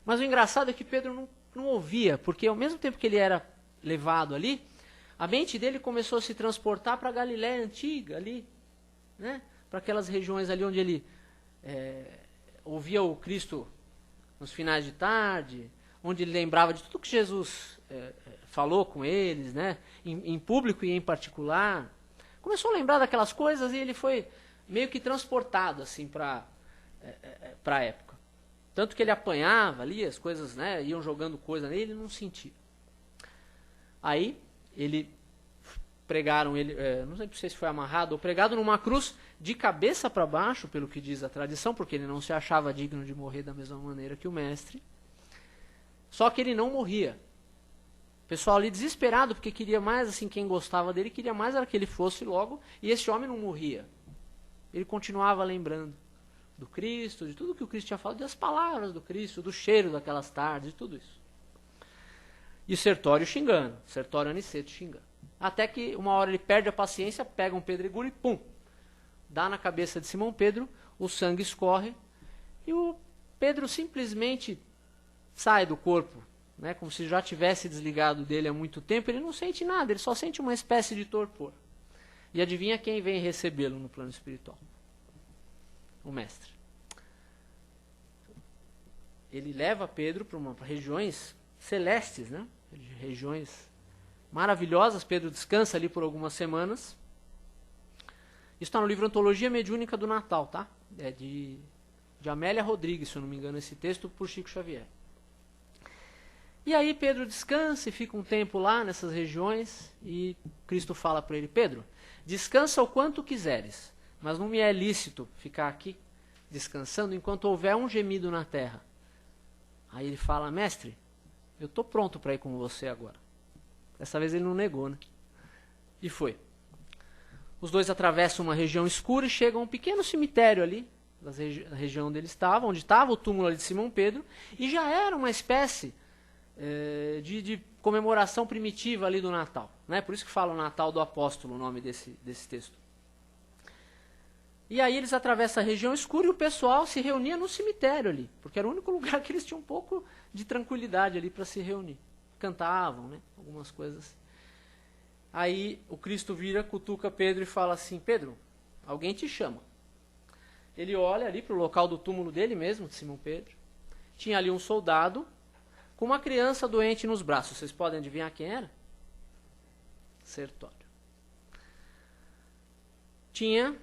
Speaker 2: Mas o engraçado é que Pedro não ouvia, porque ao mesmo tempo que ele era levado ali, a mente dele começou a se transportar para a Galiléia antiga ali, né? Para aquelas regiões ali onde ele ouvia o Cristo nos finais de tarde, onde ele lembrava de tudo que Jesus falou com eles, né? Em público e em particular. Começou a lembrar daquelas coisas e ele foi meio que transportado assim para a época. Tanto que ele apanhava ali, as coisas, né, iam jogando coisa nele, ele não sentia. Aí pregaram ele, não sei se foi amarrado ou pregado numa cruz de cabeça para baixo, pelo que diz a tradição, porque ele não se achava digno de morrer da mesma maneira que o mestre. Só que ele não morria. O pessoal ali desesperado, porque queria mais, assim, quem gostava dele, queria mais era que ele fosse logo, e esse homem não morria. Ele continuava lembrando do Cristo, de tudo que o Cristo tinha falado, das palavras do Cristo, do cheiro daquelas tardes, de tudo isso. E o Sertório xingando, Sertório Aniceto xingando. Até que uma hora ele perde a paciência, pega um pedregulho e pum, dá na cabeça de Simão Pedro, o sangue escorre, e o Pedro simplesmente sai do corpo, né, como se já tivesse desligado dele há muito tempo. Ele não sente nada, ele só sente uma espécie de torpor. E adivinha quem vem recebê-lo no plano espiritual? O mestre. Ele leva Pedro para regiões celestes, né? Regiões maravilhosas. Pedro descansa ali por algumas semanas. Isso está no livro Antologia Mediúnica do Natal, tá? É de Amélia Rodrigues, se eu não me engano, esse texto, por Chico Xavier. E aí Pedro descansa e fica um tempo lá nessas regiões, e Cristo fala para ele: Pedro, descansa o quanto quiseres, mas não me é lícito ficar aqui descansando enquanto houver um gemido na terra. Aí ele fala: mestre, eu estou pronto para ir com você agora. Dessa vez ele não negou, né? E foi. Os dois atravessam uma região escura e chegam a um pequeno cemitério ali, da região onde ele estava, onde estava o túmulo ali de Simão Pedro, e já era uma espécie de comemoração primitiva ali do Natal, né? Por isso que fala o Natal do Apóstolo, o nome desse texto. E aí eles atravessam a região escura e o pessoal se reunia no cemitério ali, porque era o único lugar que eles tinham um pouco de tranquilidade ali para se reunir. Cantavam, né? Algumas coisas. Aí o Cristo vira, cutuca Pedro e fala assim: Pedro, alguém te chama. Ele olha ali para o local do túmulo dele mesmo, de Simão Pedro. Tinha ali um soldado com uma criança doente nos braços. Vocês podem adivinhar quem era? Sertório. Tinha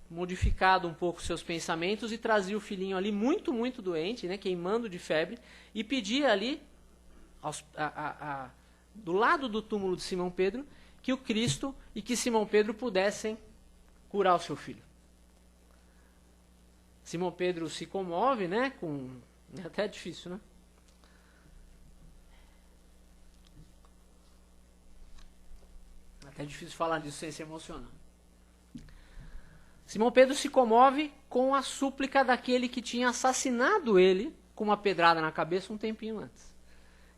Speaker 2: modificado um pouco seus pensamentos e trazia o filhinho ali muito, muito doente, né, queimando de febre, e pedia ali, do lado do túmulo de Simão Pedro, que o Cristo e que Simão Pedro pudessem curar o seu filho. Simão Pedro se comove, né, é até difícil, né? É difícil falar disso sem se emocionar. Simão Pedro se comove com a súplica daquele que tinha assassinado ele com uma pedrada na cabeça um tempinho antes.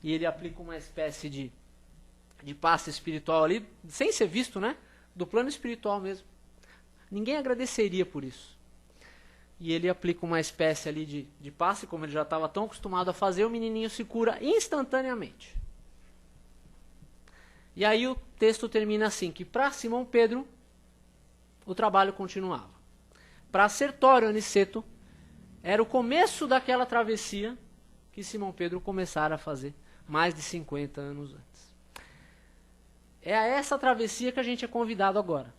Speaker 2: E ele aplica uma espécie de passe espiritual ali, sem ser visto, né? Do plano espiritual mesmo. Ninguém agradeceria por isso. E ele aplica uma espécie ali de passe, como ele já estava tão acostumado a fazer, o menininho se cura instantaneamente. E aí o texto termina assim, que para Simão Pedro o trabalho continuava. Para Sertório Aniceto era o começo daquela travessia que Simão Pedro começara a fazer mais de 50 anos antes. É a essa travessia que a gente é convidado agora.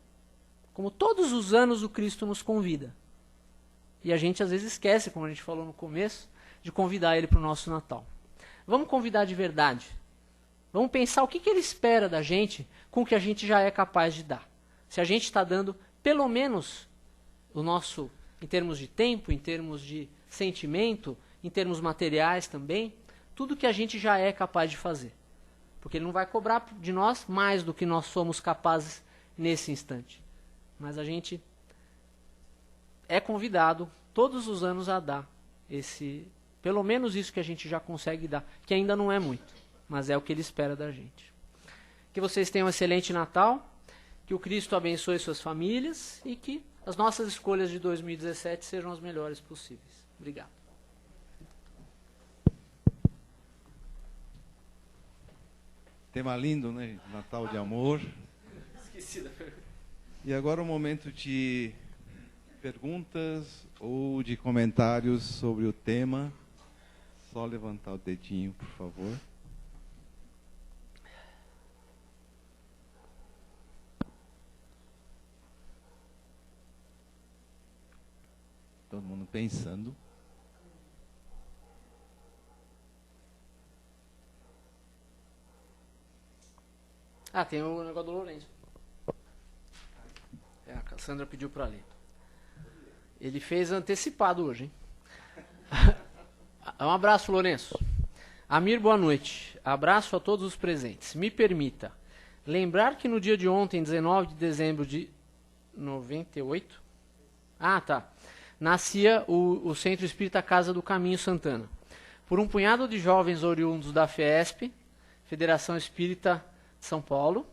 Speaker 2: Como todos os anos o Cristo nos convida. E a gente às vezes esquece, como a gente falou no começo, de convidar ele para o nosso Natal. Vamos convidar de verdade. Vamos pensar o que ele espera da gente com o que a gente já é capaz de dar. Se a gente está dando pelo menos o nosso, em termos de tempo, em termos de sentimento, em termos materiais também, tudo que a gente já é capaz de fazer. Porque ele não vai cobrar de nós mais do que nós somos capazes nesse instante. Mas a gente é convidado todos os anos a dar pelo menos isso que a gente já consegue dar, que ainda não é muito, mas é o que ele espera da gente. Que vocês tenham um excelente Natal, que o Cristo abençoe suas famílias e que as nossas escolhas de 2017 sejam as melhores possíveis. Obrigado.
Speaker 1: Tema lindo, né? Natal de amor.
Speaker 2: Esqueci da pergunta.
Speaker 1: E agora um momento de perguntas ou de comentários sobre o tema. Só levantar o dedinho, por favor. Todo mundo pensando.
Speaker 2: Ah, tem o negócio do Lourenço. A Cassandra pediu para ler. Ele fez antecipado hoje, hein? Um abraço, Lourenço. Amir, boa noite. Abraço a todos os presentes. Me permita lembrar que no dia de ontem, 19 de dezembro de 98, nascia o Centro Espírita Casa do Caminho Santana. Por um punhado de jovens oriundos da FESP, Federação Espírita de São Paulo,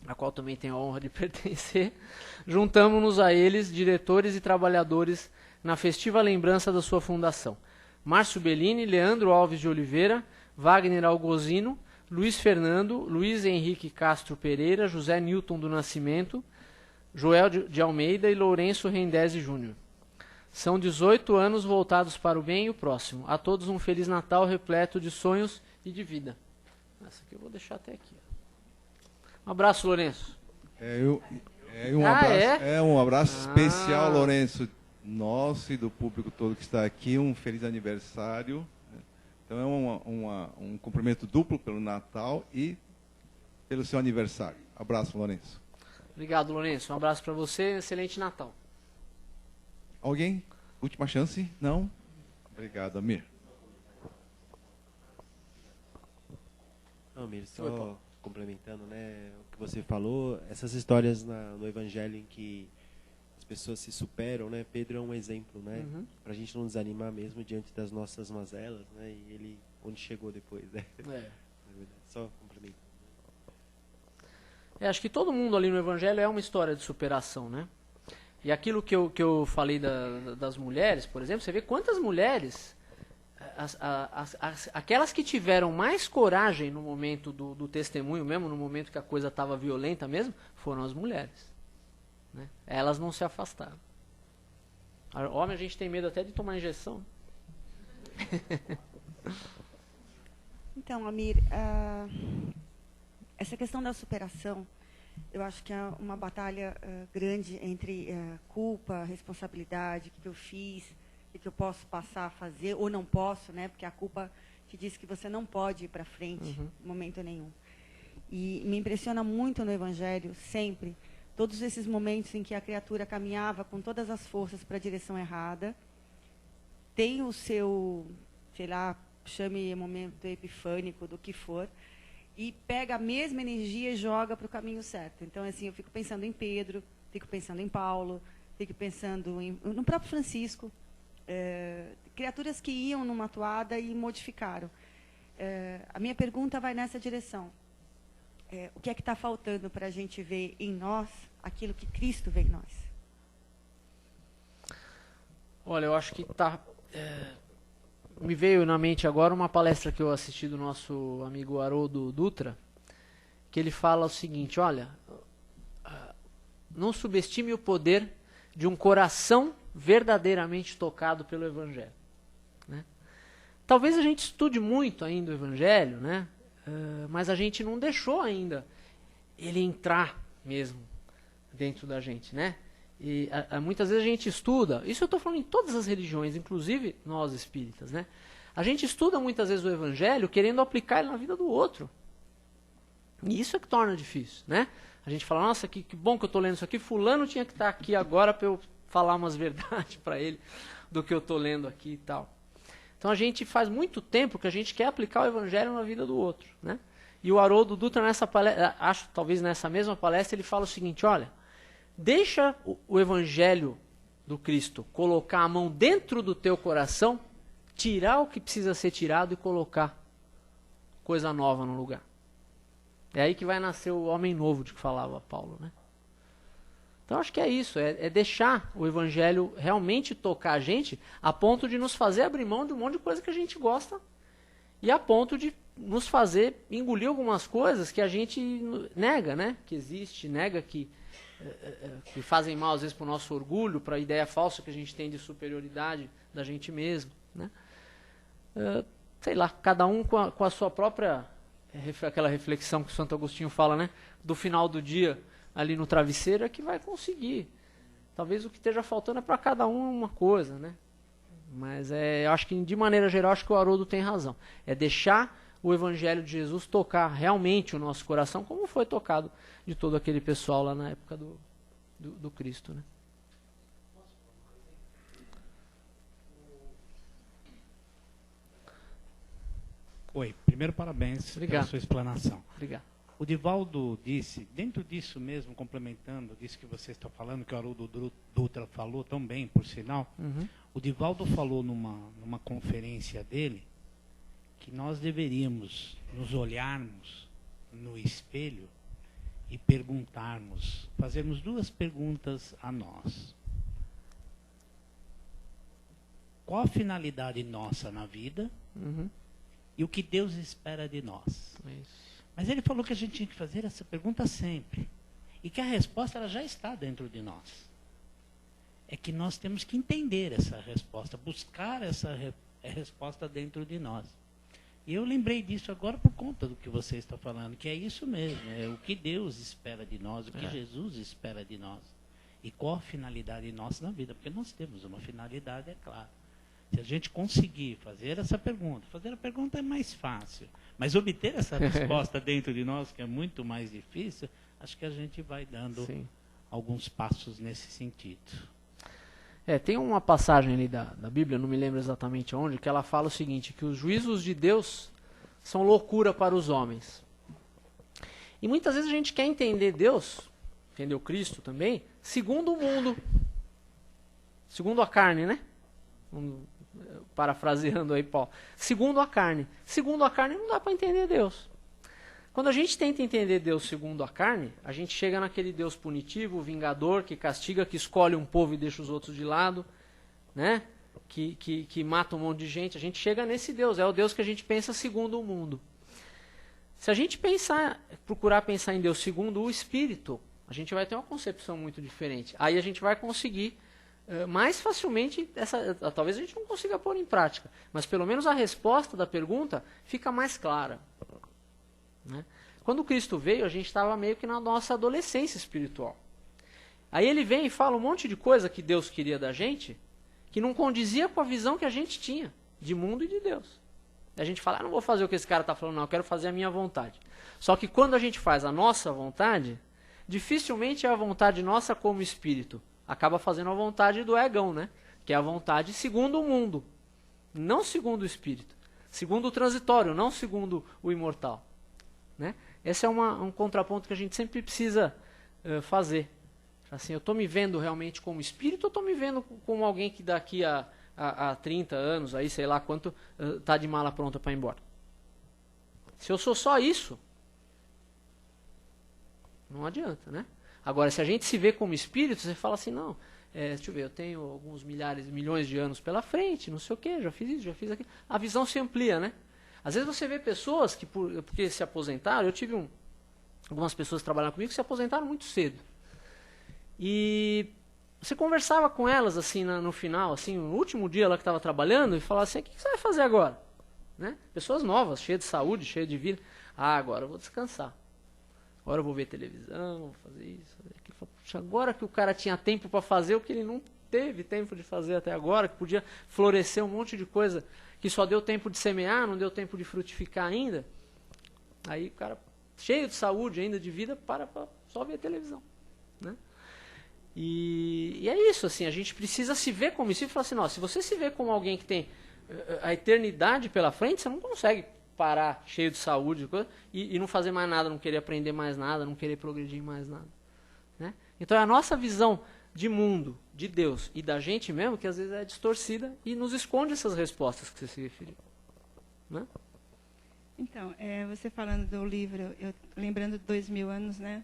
Speaker 2: a qual também tenho a honra de pertencer, juntamos-nos a eles, diretores e trabalhadores na festiva lembrança da sua fundação. Márcio Bellini, Leandro Alves de Oliveira, Wagner Algosino, Luiz Fernando, Luiz Henrique Castro Pereira, José Newton do Nascimento, Joel de Almeida e Lourenço Rendese Júnior. São 18 anos voltados para o bem e o próximo. A todos um Feliz Natal repleto de sonhos e de vida. Essa aqui eu vou deixar até aqui. Um abraço, Lourenço.
Speaker 1: Um abraço especial, Lourenço, nosso e do público todo que está aqui. Um feliz aniversário. Então é um cumprimento duplo pelo Natal e pelo seu aniversário. Abraço, Lourenço.
Speaker 2: Obrigado, Lourenço. Um abraço para você. Excelente Natal.
Speaker 1: Alguém? Última chance? Não? Obrigado, Amir.
Speaker 3: Não, Amir, só complementando, né, o que você falou, essas histórias no Evangelho em que as pessoas se superam, né? Pedro é um exemplo, né? Pra gente não desanimar mesmo diante das nossas mazelas, né? E ele onde chegou depois, né? Só complementando.
Speaker 2: Acho que todo mundo ali no Evangelho é uma história de superação, né? E aquilo que eu falei das mulheres, por exemplo, você vê quantas mulheres, aquelas que tiveram mais coragem no momento do testemunho mesmo, no momento que a coisa estava violenta mesmo, foram as mulheres. Né? Elas não se afastaram. Homem, a gente tem medo até de tomar injeção.
Speaker 4: Então, Amir, essa questão da superação, eu acho que é uma batalha grande entre culpa, responsabilidade, o que eu fiz, o que eu posso passar a fazer, ou não posso, né? Porque a culpa te diz que você não pode ir para frente em momento nenhum. E me impressiona muito no Evangelho, sempre, todos esses momentos em que a criatura caminhava com todas as forças para a direção errada, tem o seu, sei lá, chame momento epifânico, do que for, e pega a mesma energia e joga para o caminho certo. Então, assim, eu fico pensando em Pedro, fico pensando em Paulo, fico pensando no próprio Francisco, criaturas que iam numa toada e modificaram. A minha pergunta vai nessa direção. O que é que está faltando para a gente ver em nós aquilo que Cristo vê em nós?
Speaker 2: Olha, eu acho que me veio na mente agora uma palestra que eu assisti do nosso amigo Haroldo Dutra, que ele fala o seguinte: olha, não subestime o poder de um coração verdadeiramente tocado pelo Evangelho. Né? Talvez a gente estude muito ainda o Evangelho, né? Mas a gente não deixou ainda ele entrar mesmo dentro da gente, né? E muitas vezes a gente estuda, isso eu estou falando em todas as religiões, inclusive nós espíritas, né? A gente estuda muitas vezes o Evangelho querendo aplicar ele na vida do outro. E isso é que torna difícil, né? A gente fala, nossa, que bom que eu estou lendo isso aqui, fulano tinha que estar aqui agora para eu falar umas verdades para ele do que eu estou lendo aqui e tal. Então a gente faz muito tempo que a gente quer aplicar o Evangelho na vida do outro, né? E o Haroldo Dutra, nessa palestra, acho talvez nessa mesma palestra, ele fala o seguinte: olha, deixa o Evangelho do Cristo colocar a mão dentro do teu coração, tirar o que precisa ser tirado e colocar coisa nova no lugar. É aí que vai nascer o homem novo de que falava Paulo, né? Então acho que é isso, é deixar o Evangelho realmente tocar a gente a ponto de nos fazer abrir mão de um monte de coisa que a gente gosta e a ponto de nos fazer engolir algumas coisas que a gente nega, né? Que existe, nega que fazem mal às vezes para o nosso orgulho, para a ideia falsa que a gente tem de superioridade da gente mesmo, né? Sei lá, cada um com a sua própria, aquela reflexão que o Santo Agostinho fala, né? Do final do dia ali no travesseiro é que vai conseguir. Talvez o que esteja faltando é para cada um uma coisa, né? Mas eu acho que de maneira geral acho que o Haroldo tem razão. É deixar o Evangelho de Jesus tocar realmente o nosso coração, como foi tocado de todo aquele pessoal lá na época do Cristo, né?
Speaker 5: Oi, primeiro parabéns pela sua explanação.
Speaker 2: Obrigado.
Speaker 5: O Divaldo disse, dentro disso mesmo, complementando disso que você está falando, que o Haroldo Dutra falou tão bem, por sinal, o Divaldo falou numa conferência dele que nós deveríamos nos olharmos no espelho e fazermos duas perguntas a nós. qual a finalidade nossa na vida e o que Deus espera de nós.
Speaker 2: Isso.
Speaker 5: Mas ele falou que a gente tinha que fazer essa pergunta sempre. E que a resposta ela já está dentro de nós. É que nós temos que entender essa resposta, buscar essa resposta dentro de nós. E eu lembrei disso agora por conta do que você está falando, que é isso mesmo, é o que Deus espera de nós, o que Jesus espera de nós. E qual a finalidade nossa na vida, porque nós temos uma finalidade, é claro. Se a gente conseguir fazer essa pergunta, fazer a pergunta é mais fácil, mas obter essa resposta dentro de nós, que é muito mais difícil, acho que a gente vai dando alguns passos nesse sentido.
Speaker 2: Tem uma passagem ali da Bíblia, não me lembro exatamente onde, que ela fala o seguinte, que os juízos de Deus são loucura para os homens. E muitas vezes a gente quer entender Deus, entender o Cristo também, segundo o mundo, segundo a carne, né? Parafraseando aí Paulo. Segundo a carne. Segundo a carne não dá para entender Deus. Quando a gente tenta entender Deus segundo a carne, a gente chega naquele Deus punitivo, vingador, que castiga, que escolhe um povo e deixa os outros de lado, né? Que mata um monte de gente. A gente chega nesse Deus, é o Deus que a gente pensa segundo o mundo. Se a gente procurar pensar em Deus segundo o Espírito, a gente vai ter uma concepção muito diferente. Aí a gente vai conseguir mais facilmente, talvez a gente não consiga pôr em prática, mas pelo menos a resposta da pergunta fica mais clara. Né? Quando Cristo veio, a gente estava meio que na nossa adolescência espiritual. Aí ele vem e fala um monte de coisa que Deus queria da gente, que não condizia com a visão que a gente tinha de mundo e de Deus. A gente fala, não vou fazer o que esse cara está falando, não, eu quero fazer a minha vontade. Só que quando a gente faz a nossa vontade, dificilmente é a vontade nossa como espírito. Acaba fazendo a vontade do egão, né? Que é a vontade segundo o mundo, não segundo o espírito. Segundo o transitório, não segundo o imortal. Né? Esse é um contraponto que a gente sempre precisa fazer. Assim, eu estou me vendo realmente como espírito ou estou me vendo como alguém que daqui a 30 anos, aí, sei lá quanto, está de mala pronta para ir embora? Se eu sou só isso, não adianta, né? Agora, se a gente se vê como espírito, você fala assim, não, deixa eu ver, eu tenho alguns milhões de anos pela frente, não sei o quê, já fiz isso, já fiz aquilo. A visão se amplia, né? Às vezes você vê pessoas que, porque se aposentaram, eu tive algumas pessoas que trabalharam comigo que se aposentaram muito cedo. E você conversava com elas assim no final, assim, no último dia lá que estava trabalhando, e falava assim, o que você vai fazer agora? Né? Pessoas novas, cheias de saúde, cheias de vida. Agora eu vou descansar. Agora eu vou ver televisão, vou fazer isso, fazer aquilo. Puxa, agora que o cara tinha tempo para fazer o que ele não teve tempo de fazer até agora, que podia florescer um monte de coisa que só deu tempo de semear, não deu tempo de frutificar ainda. Aí o cara, cheio de saúde ainda, de vida, para só ver televisão. Né? E é isso, assim, a gente precisa se ver como isso e falar assim, não, se você se vê como alguém que tem a eternidade pela frente, você não consegue parar cheio de saúde e não fazer mais nada, não querer aprender mais nada, não querer progredir mais nada. Né? Então é a nossa visão de mundo, de Deus e da gente mesmo, que às vezes é distorcida e nos esconde essas respostas que você se referiu. Né?
Speaker 4: Então, você falando do livro, eu lembrando de 2000 anos, né?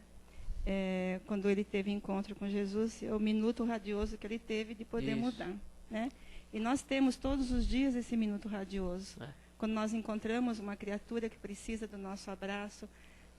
Speaker 4: Quando ele teve encontro com Jesus, o minuto radioso que ele teve de poder mudar. Né? E nós temos todos os dias esse minuto radioso. Quando nós encontramos uma criatura que precisa do nosso abraço,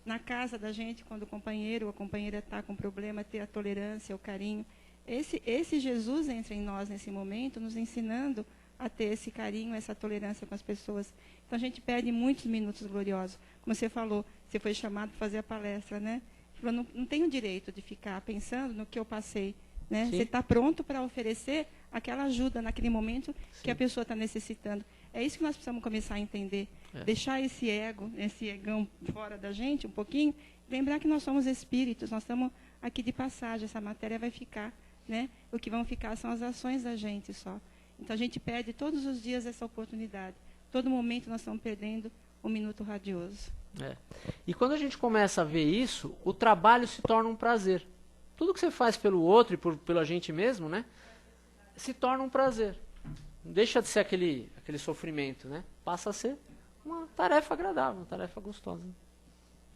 Speaker 4: na casa da gente, quando o companheiro ou a companheira está com problema, ter a tolerância, o carinho. Esse Jesus entra em nós nesse momento, nos ensinando a ter esse carinho, essa tolerância com as pessoas. Então a gente perde muitos minutos gloriosos. Como você falou, você foi chamado para fazer a palestra, né? Falou, não tenho direito de ficar pensando no que eu passei. Né? Você está pronto para oferecer aquela ajuda naquele momento que a pessoa está necessitando. É isso que nós precisamos começar a entender. Deixar esse egão fora da gente um pouquinho, lembrar que nós somos espíritos, nós estamos aqui de passagem, essa matéria vai ficar. Né? O que vão ficar são as ações da gente só. Então a gente perde todos os dias essa oportunidade. Todo momento nós estamos perdendo um minuto radioso.
Speaker 2: E quando a gente começa a ver isso, o trabalho se torna um prazer. Tudo que você faz pelo outro e pela gente mesmo, né, se torna um prazer. Deixa de ser aquele sofrimento, né? Passa a ser uma tarefa agradável, uma tarefa gostosa.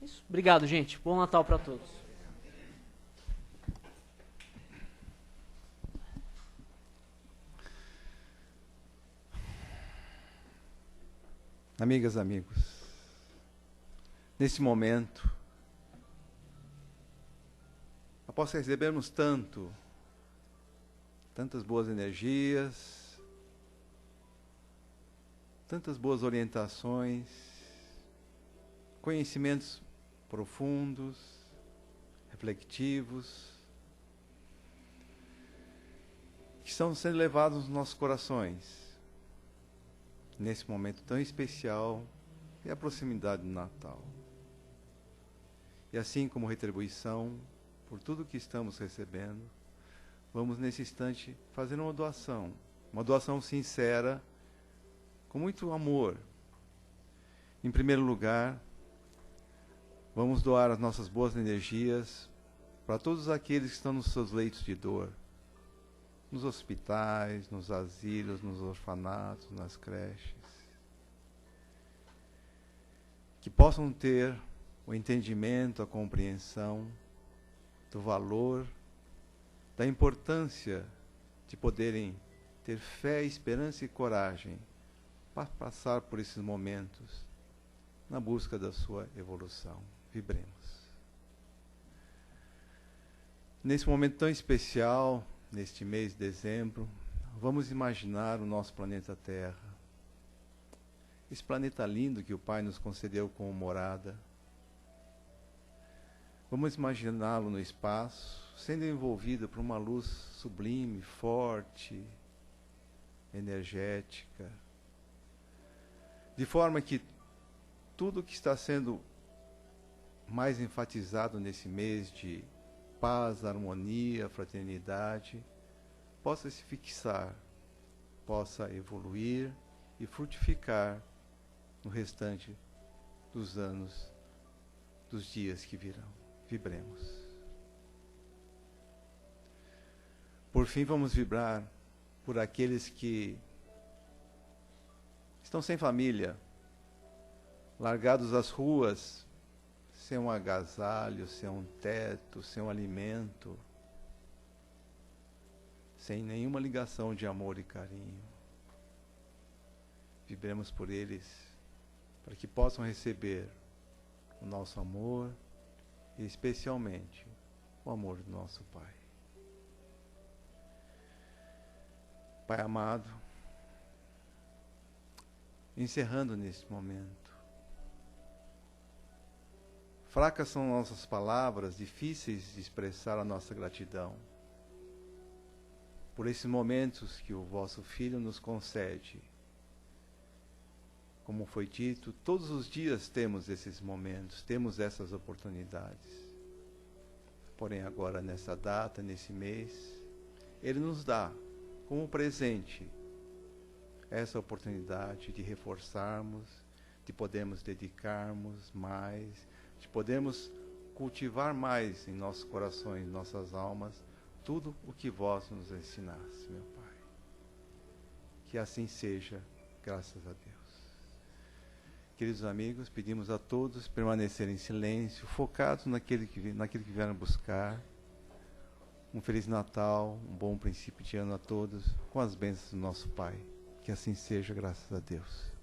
Speaker 2: Isso. Obrigado, gente. Bom Natal para todos.
Speaker 1: amigas, amigos, nesse momento, após recebermos tantas boas energias, tantas boas orientações, conhecimentos profundos, reflexivos, que estão sendo levados nos nossos corações, nesse momento tão especial, que é a proximidade do Natal. E assim como retribuição por tudo que estamos recebendo, vamos nesse instante fazer uma doação sincera, com muito amor. Em primeiro lugar, vamos doar as nossas boas energias para todos aqueles que estão nos seus leitos de dor, nos hospitais, nos asilos, nos orfanatos, nas creches, que possam ter o entendimento, a compreensão do valor, da importância de poderem ter fé, esperança e coragem para passar por esses momentos na busca da sua evolução. Vibremos. Nesse momento tão especial, neste mês de dezembro, vamos imaginar o nosso planeta Terra. Esse planeta lindo que o Pai nos concedeu como morada. Vamos imaginá-lo no espaço, sendo envolvido por uma luz sublime, forte, energética, de forma que tudo que está sendo mais enfatizado nesse mês de paz, harmonia, fraternidade, possa se fixar, possa evoluir e frutificar no restante dos anos, dos dias que virão. Vibremos. Por fim, vamos vibrar por aqueles que estão sem família, largados às ruas, sem um agasalho, sem um teto, sem um alimento, sem nenhuma ligação de amor e carinho. Vibremos por eles, para que possam receber o nosso amor e especialmente o amor do nosso Pai. Pai amado, encerrando neste momento, fracas são nossas palavras, difíceis de expressar a nossa gratidão por esses momentos que o vosso Filho nos concede. Como foi dito, todos os dias temos esses momentos, temos essas oportunidades. Porém, agora, nessa data, nesse mês, Ele nos dá como presente essa oportunidade de reforçarmos, de podermos dedicarmos mais, de podermos cultivar mais em nossos corações, em nossas almas, tudo o que vós nos ensinaste, meu Pai. Que assim seja, graças a Deus. Queridos amigos, pedimos a todos permanecerem em silêncio, focados naquilo que vieram buscar. Um Feliz Natal, um bom princípio de ano a todos, com as bênçãos do nosso Pai. Que assim seja, graças a Deus.